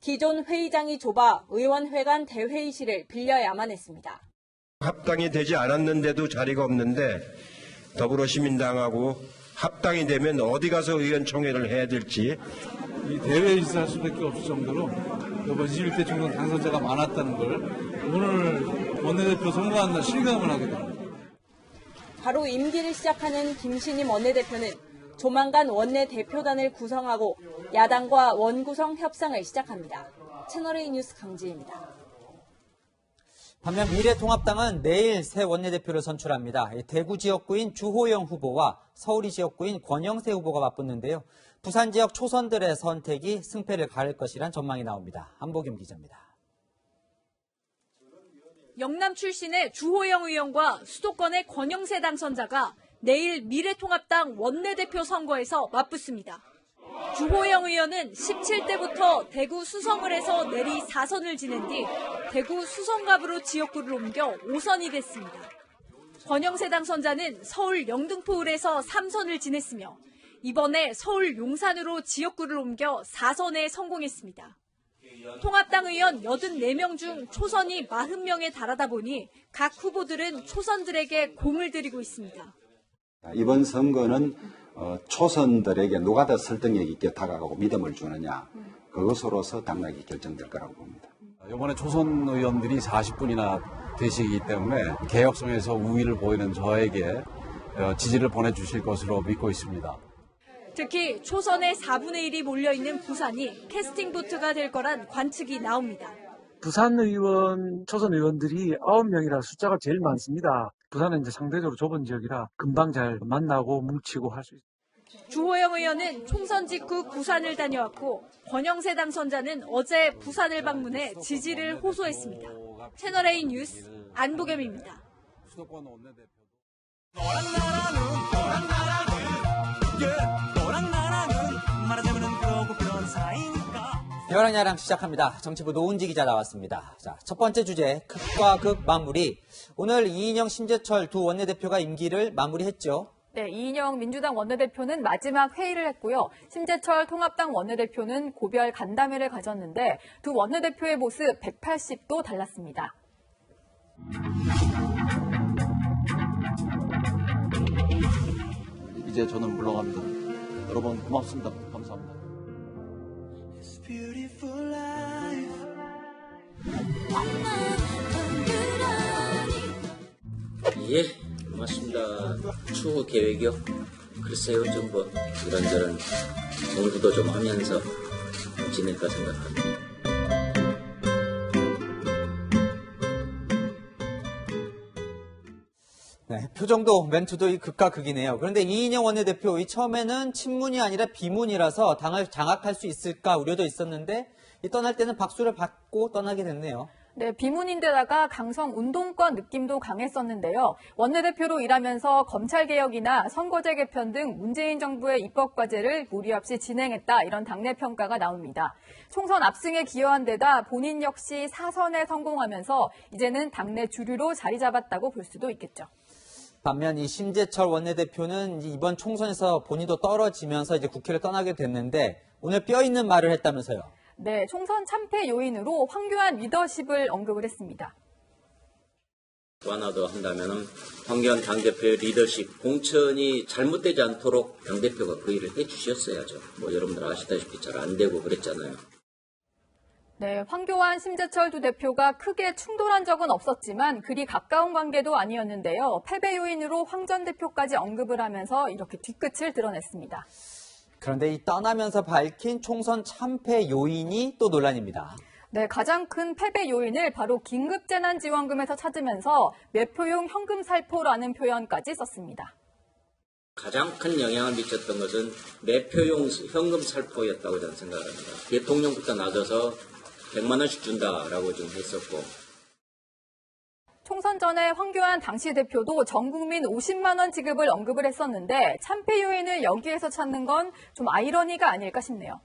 Speaker 1: 기존 회의장이 좁아 의원회 간 대회의실을 빌려야만 했습니다.
Speaker 14: 합당이 되지 않았는데도 자리가 없는데 더불어시민당하고 합당이 되면 어디 가서 의원총회를 해야 될지.
Speaker 25: 이 대회의실 할 수밖에 없을 정도로 이번 21대 총선 당선자가 많았다는 걸 오늘 원내대표 선거한 날 실감을 하게 됩니다.
Speaker 1: 바로 임기를 시작하는 김신임 원내대표는 조만간 원내대표단을 구성하고 야당과 원구성 협상을 시작합니다. 채널A 뉴스 강지혜입니다.
Speaker 11: 반면 미래통합당은 내일 새 원내대표를 선출합니다. 대구 지역구인 주호영 후보와 서울이 지역구인 권영세 후보가 맞붙는데요. 부산 지역 초선들의 선택이 승패를 가릴 것이란 전망이 나옵니다. 안보겸 기자입니다.
Speaker 27: 영남 출신의 주호영 의원과 수도권의 권영세 당선자가 내일 미래통합당 원내대표 선거에서 맞붙습니다. 주호영 의원은 17대부터 대구 수성을에서 내리 4선을 지낸 뒤 대구 수성갑으로 지역구를 옮겨 5선이 됐습니다. 권영세 당선자는 서울 영등포을에서 3선을 지냈으며 이번에 서울 용산으로 지역구를 옮겨 4선에 성공했습니다. 통합당 의원 84명 중 초선이 40명에 달하다 보니 각 후보들은 초선들에게 공을 들이고 있습니다.
Speaker 2: 이번 선거는 초선들에게 누가 더 설득력 있게 다가가고 믿음을 주느냐, 그것으로서 당락이 결정될 거라고 봅니다.
Speaker 16: 이번에 초선 의원들이 40분이나 되시기 때문에 개혁성에서 우위를 보이는 저에게 지지를 보내주실 것으로 믿고 있습니다.
Speaker 27: 특히 초선의 4분의 1이 몰려있는 부산이 캐스팅 보트가 될 거란 관측이 나옵니다.
Speaker 17: 부산 의원, 초선 의원들이 9명이라 숫자가 제일 많습니다. 부산은 이제 상대적으로 좁은 지역이라 금방 잘 만나고 뭉치고 할 수 있습니다.
Speaker 27: 주호영 의원은 총선 직후 부산을 다녀왔고 권영세 당선자는 어제 부산을 방문해 지지를 호소했습니다. 채널A 뉴스 안보겸입니다.
Speaker 11: 대화랑야랑 시작합니다. 정치부 노은지 기자 나왔습니다. 자, 첫 번째 주제, 극과 극 마무리. 오늘 이인영, 심재철 두 원내대표가 임기를 마무리했죠.
Speaker 18: 네, 이인영 민주당 원내대표는 마지막 회의를 했고요. 심재철 통합당 원내대표는 고별 간담회를 가졌는데 두 원내대표의 모습 180도 달랐습니다.
Speaker 19: 이제 저는 물러갑니다. 여러분 고맙습니다. 감사합니다.
Speaker 20: 예, 고맙습니다. 추후 계획이요? 글쎄요, 좀 뭐 이런저런 공부도 좀 하면서 지낼까 생각합니다.
Speaker 11: 네, 표정도 멘트도 이 극과 극이네요. 그런데 이인영 원내대표, 처음에는 친문이 아니라 비문이라서 당을 장악할 수 있을까 우려도 있었는데 떠날 때는 박수를 받고 떠나게 됐네요.
Speaker 18: 네, 비문인데다가 강성 운동권 느낌도 강했었는데요. 원내대표로 일하면서 검찰개혁이나 선거제 개편 등 문재인 정부의 입법과제를 무리 없이 진행했다, 이런 당내 평가가 나옵니다. 총선 압승에 기여한 데다 본인 역시 사선에 성공하면서 이제는 당내 주류로 자리 잡았다고 볼 수도 있겠죠.
Speaker 11: 반면 이 심재철 원내대표는 이번 총선에서 본인도 떨어지면서 이제 국회를 떠나게 됐는데 오늘 뼈 있는 말을 했다면서요.
Speaker 18: 네, 총선 참패 요인으로 황교안 리더십을 언급을 했습니다.
Speaker 20: 또 하나 더 한다면 황교안 당대표의 리더십, 공천이 잘못되지 않도록 당대표가 그 일을 해주셨어야죠. 뭐 여러분들 아시다시피 잘 안 되고 그랬잖아요.
Speaker 18: 네, 황교안, 심재철 두 대표가 크게 충돌한 적은 없었지만 그리 가까운 관계도 아니었는데요. 패배 요인으로 황 전 대표까지 언급을 하면서 이렇게 뒤끝을 드러냈습니다.
Speaker 11: 그런데 이 떠나면서 밝힌 총선 참패 요인이 또 논란입니다.
Speaker 18: 네, 가장 큰 패배 요인을 바로 긴급재난지원금에서 찾으면서 매표용 현금 살포라는 표현까지 썼습니다.
Speaker 20: 가장 큰 영향을 미쳤던 것은 매표용 현금 살포였다고 저는 생각합니다. 대통령부터 나서서 100만 원씩 준다라고 좀 했었고.
Speaker 18: 총선 전에 황교안 당시 대표도 전 국민 50만 원 지급을 언급을 했었는데 참패 요인을 여기에서 찾는 건 좀 아이러니가 아닐까 싶네요.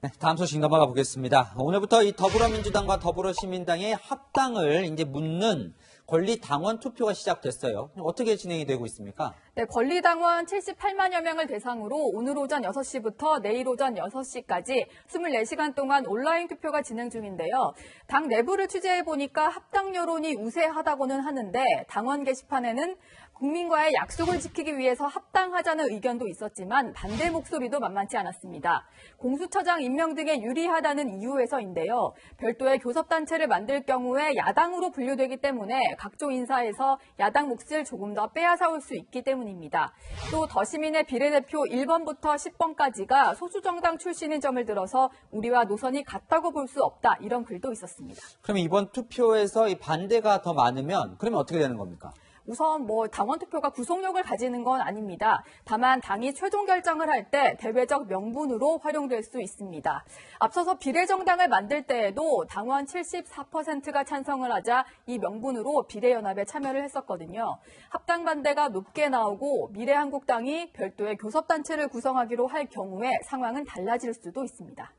Speaker 11: 네, 다음 소식 넘어가 보겠습니다. 오늘부터 이 더불어민주당과 더불어시민당의 합당을 이제 묻는 권리당원 투표가 시작됐어요. 어떻게 진행이 되고 있습니까?
Speaker 18: 네, 권리당원 78만여 명을 대상으로 오늘 오전 6시부터 내일 오전 6시까지 24시간 동안 온라인 투표가 진행 중인데요. 당 내부를 취재해보니까 합당 여론이 우세하다고는 하는데 당원 게시판에는 국민과의 약속을 지키기 위해서 합당하자는 의견도 있었지만 반대 목소리도 만만치 않았습니다. 공수처장 임명 등에 유리하다는 이유에서인데요. 별도의 교섭단체를 만들 경우에 야당으로 분류되기 때문에 각종 인사에서 야당 몫을 조금 더 빼앗아올 수 있기 때문입니다. 또 더시민의 비례대표 1번부터 10번까지가 소수정당 출신인 점을 들어서 우리와 노선이 같다고 볼 수 없다, 이런 글도 있었습니다.
Speaker 11: 그럼 이번 투표에서 이 반대가 더 많으면 그러면 어떻게 되는 겁니까?
Speaker 18: 우선 당원 투표가 구속력을 가지는 건 아닙니다. 다만 당이 최종 결정을 할 때 대외적 명분으로 활용될 수 있습니다. 앞서서 비례정당을 만들 때에도 당원 74%가 찬성을 하자 이 명분으로 비례연합에 참여를 했었거든요. 합당 반대가 높게 나오고 미래한국당이 별도의 교섭단체를 구성하기로 할 경우에 상황은 달라질 수도 있습니다.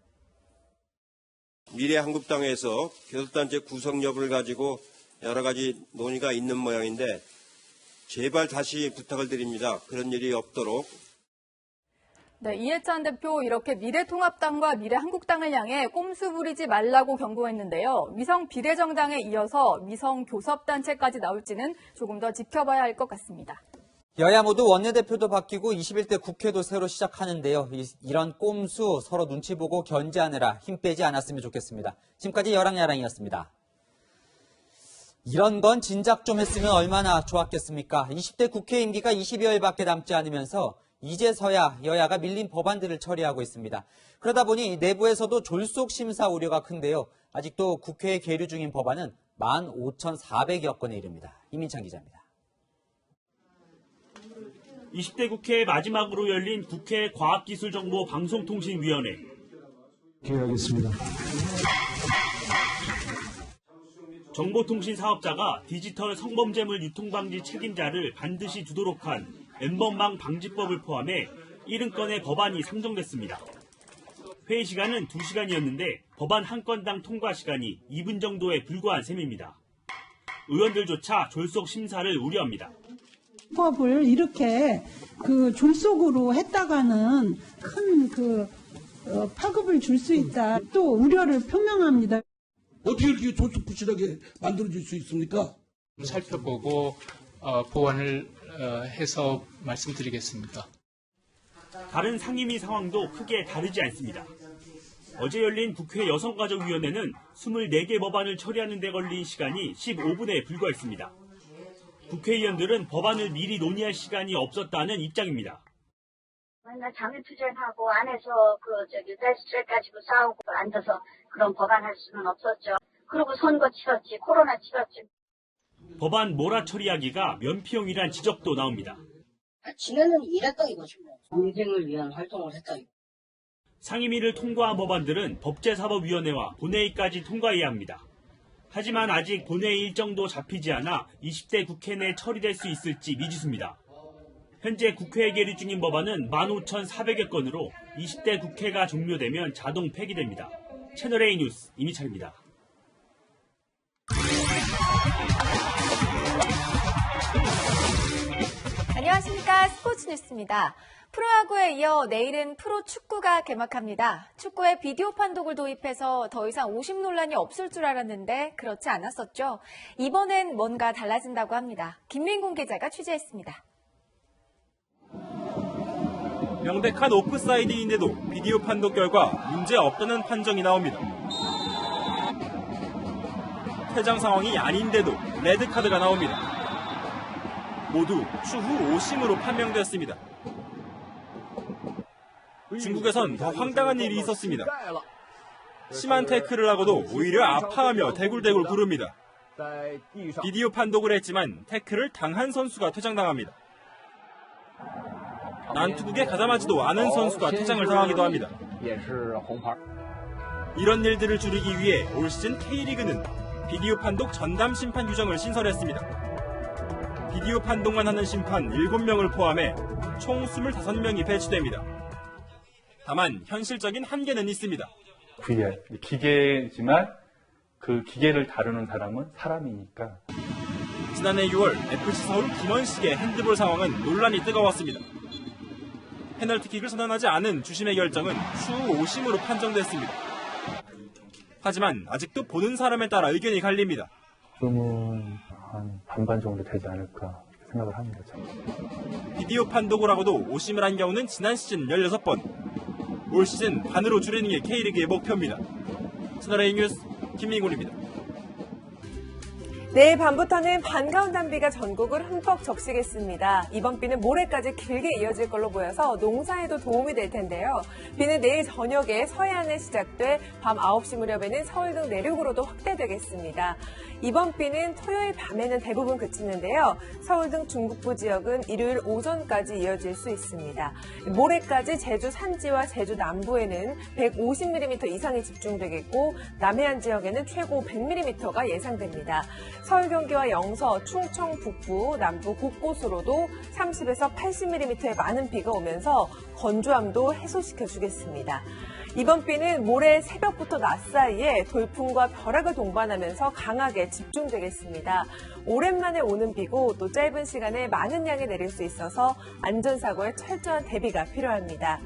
Speaker 14: 미래한국당에서 교섭단체 구성 여부를 가지고 여러 가지 논의가 있는 모양인데 제발 다시 부탁을 드립니다. 그런 일이 없도록.
Speaker 18: 네, 이해찬 대표 이렇게 미래통합당과 미래한국당을 향해 꼼수 부리지 말라고 경고했는데요. 미성 비례정당에 이어서 미성 교섭단체까지 나올지는 조금 더 지켜봐야 할 것 같습니다.
Speaker 11: 여야 모두 원내대표도 바뀌고 21대 국회도 새로 시작하는데요. 이런 꼼수 서로 눈치 보고 견제하느라 힘 빼지 않았으면 좋겠습니다. 지금까지 여랑야랑이었습니다. 이런 건 진작 좀 했으면 얼마나 좋았겠습니까? 20대 국회 임기가 20여일밖에 남지 않으면서 이제서야 여야가 밀린 법안들을 처리하고 있습니다. 그러다 보니 내부에서도 졸속 심사 우려가 큰데요. 아직도 국회에 계류 중인 법안은 15,400여 건에 이릅니다. 이민찬 기자입니다.
Speaker 4: 20대 국회 마지막으로 열린 국회 과학기술정보방송통신위원회.
Speaker 6: 기회하겠습니다.
Speaker 4: 정보통신 사업자가 디지털 성범죄물 유통방지 책임자를 반드시 두도록 한 N번망 방지법을 포함해 70건의 법안이 상정됐습니다. 회의 시간은 2시간이었는데 법안 한 건당 통과 시간이 2분 정도에 불과한 셈입니다. 의원들조차 졸속 심사를 우려합니다.
Speaker 7: 법을 이렇게 졸속으로 했다가는 큰 파급을 줄 수 있다. 또 우려를 표명합니다.
Speaker 6: 어떻게 이렇게 졸속 부실하게 만들어질 수 있습니까?
Speaker 15: 살펴보고 보완을 해서 말씀드리겠습니다.
Speaker 4: 다른 상임위 상황도 크게 다르지 않습니다. 어제 열린 국회 여성가족위원회는 24개 법안을 처리하는 데 걸린 시간이 15분에 불과했습니다. 국회의원들은 법안을 미리 논의할 시간이 없었다는 입장입니다.
Speaker 21: 맨날 장애투쟁하고 안에서 데스트랙 가지고 싸우고 앉아서 그런 법안 할 수는 없었죠. 그리고 선거 치렀지, 코로나 치렀지.
Speaker 4: 법안 몰아 처리하기가 면피용이란 지적도 나옵니다.
Speaker 21: 지네는 이랬다 이거죠. 공생을 위한 활동을 했다 이거.
Speaker 4: 상임위를 통과한 법안들은 법제사법위원회와 본회의까지 통과해야 합니다. 하지만 아직 본회의 일정도 잡히지 않아 20대 국회 내 처리될 수 있을지 미지수입니다. 현재 국회에 계류 중인 법안은 15,400여 건으로 20대 국회가 종료되면 자동 폐기됩니다. 채널A 뉴스 이미찬입니다.
Speaker 22: 안녕하십니까. 스포츠 뉴스입니다. 프로야구에 이어 내일은 프로축구가 개막합니다. 축구에 비디오 판독을 도입해서 더 이상 오심 논란이 없을 줄 알았는데 그렇지 않았었죠. 이번엔 뭔가 달라진다고 합니다. 김민곤 기자가 취재했습니다.
Speaker 4: 명백한 오프사이드인데도 비디오 판독 결과 문제 없다는 판정이 나옵니다. 퇴장 상황이 아닌데도 레드카드가 나옵니다. 모두 추후 오심으로 판명되었습니다. 중국에선 더 황당한 일이 있었습니다. 심한 태클을 하고도 오히려 아파하며 대굴대굴 구릅니다. 비디오 판독을 했지만 태클을 당한 선수가 퇴장당합니다. 난투극에 가담하지도 않은 선수가 퇴장을 당하기도 합니다. 이런 일들을 줄이기 위해 올 시즌 K리그는 비디오 판독 전담 심판 규정을 신설했습니다. 비디오 판독만 하는 심판 7명을 포함해 총 25명이 배치됩니다. 다만 현실적인 한계는 있습니다.
Speaker 26: VR, 기계지만 그 기계를 다루는 사람은 사람이니까.
Speaker 4: 지난해 6월 FC 서울 김원식의 핸드볼 상황은 논란이 뜨거웠습니다. 페널티킥을 선언하지 않은 주심의 결정은 추후 오심으로 판정됐습니다. 하지만 아직도 보는 사람에 따라 의견이 갈립니다.
Speaker 26: 지금은 한 반반 정도 되지 않을까 생각을 합니다. 저는.
Speaker 4: 비디오 판독을 하고도 오심을 한 경우는 지난 시즌 16번. 올 시즌 반으로 줄이는 게 K리그의 목표입니다. 채널A 뉴스 김민곤입니다.
Speaker 28: 내일 밤부터는 반가운 단비가 전국을 흠뻑 적시겠습니다. 이번 비는 모레까지 길게 이어질 걸로 보여서 농사에도 도움이 될 텐데요. 비는 내일 저녁에 서해안에 시작돼 밤 9시 무렵에는 서울 등 내륙으로도 확대되겠습니다. 이번 비는 토요일 밤에는 대부분 그치는데요. 서울 등 중북부 지역은 일요일 오전까지 이어질 수 있습니다. 모레까지 제주 산지와 제주 남부에는 150mm 이상이 집중되겠고 남해안 지역에는 최고 100mm가 예상됩니다. 서울, 경기와 영서, 충청, 북부, 남부 곳곳으로도 30에서 80mm의 많은 비가 오면서 건조함도 해소시켜주겠습니다. 이번 비는 모레 새벽부터 낮 사이에 돌풍과 벼락을 동반하면서 강하게 집중되겠습니다. 오랜만에 오는 비고 또 짧은 시간에 많은 양이 내릴 수 있어서 안전사고에 철저한 대비가 필요합니다.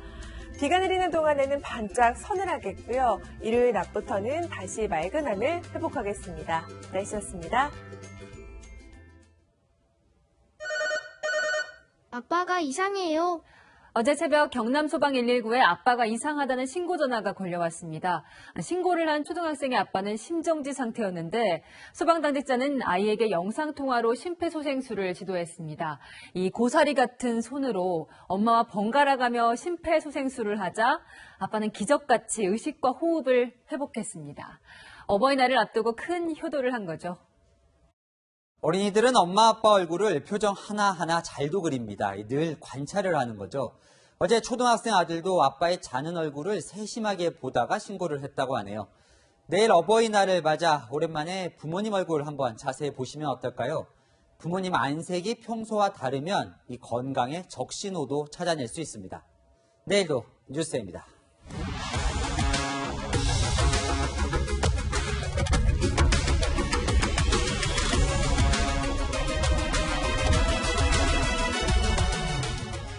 Speaker 28: 비가 내리는 동안에는 반짝 서늘하겠고요. 일요일 낮부터는 다시 맑은 하늘 회복하겠습니다. 날씨였습니다.
Speaker 3: 아빠가 이상해요.
Speaker 1: 어제 새벽 경남 소방 119에 아빠가 이상하다는 신고 전화가 걸려왔습니다. 신고를 한 초등학생의 아빠는 심정지 상태였는데 소방당직자는 아이에게 영상통화로 심폐소생술을 지도했습니다. 이 고사리 같은 손으로 엄마와 번갈아가며 심폐소생술을 하자 아빠는 기적같이 의식과 호흡을 회복했습니다. 어버이날을 앞두고 큰 효도를 한 거죠.
Speaker 11: 어린이들은 엄마 아빠 얼굴을 표정 하나하나 잘도 그립니다. 늘 관찰을 하는 거죠. 어제 초등학생 아들도 아빠의 자는 얼굴을 세심하게 보다가 신고를 했다고 하네요. 내일 어버이날을 맞아 오랜만에 부모님 얼굴 한번 자세히 보시면 어떨까요? 부모님 안색이 평소와 다르면 이 건강의 적신호도 찾아낼 수 있습니다. 내일도 뉴스입니다.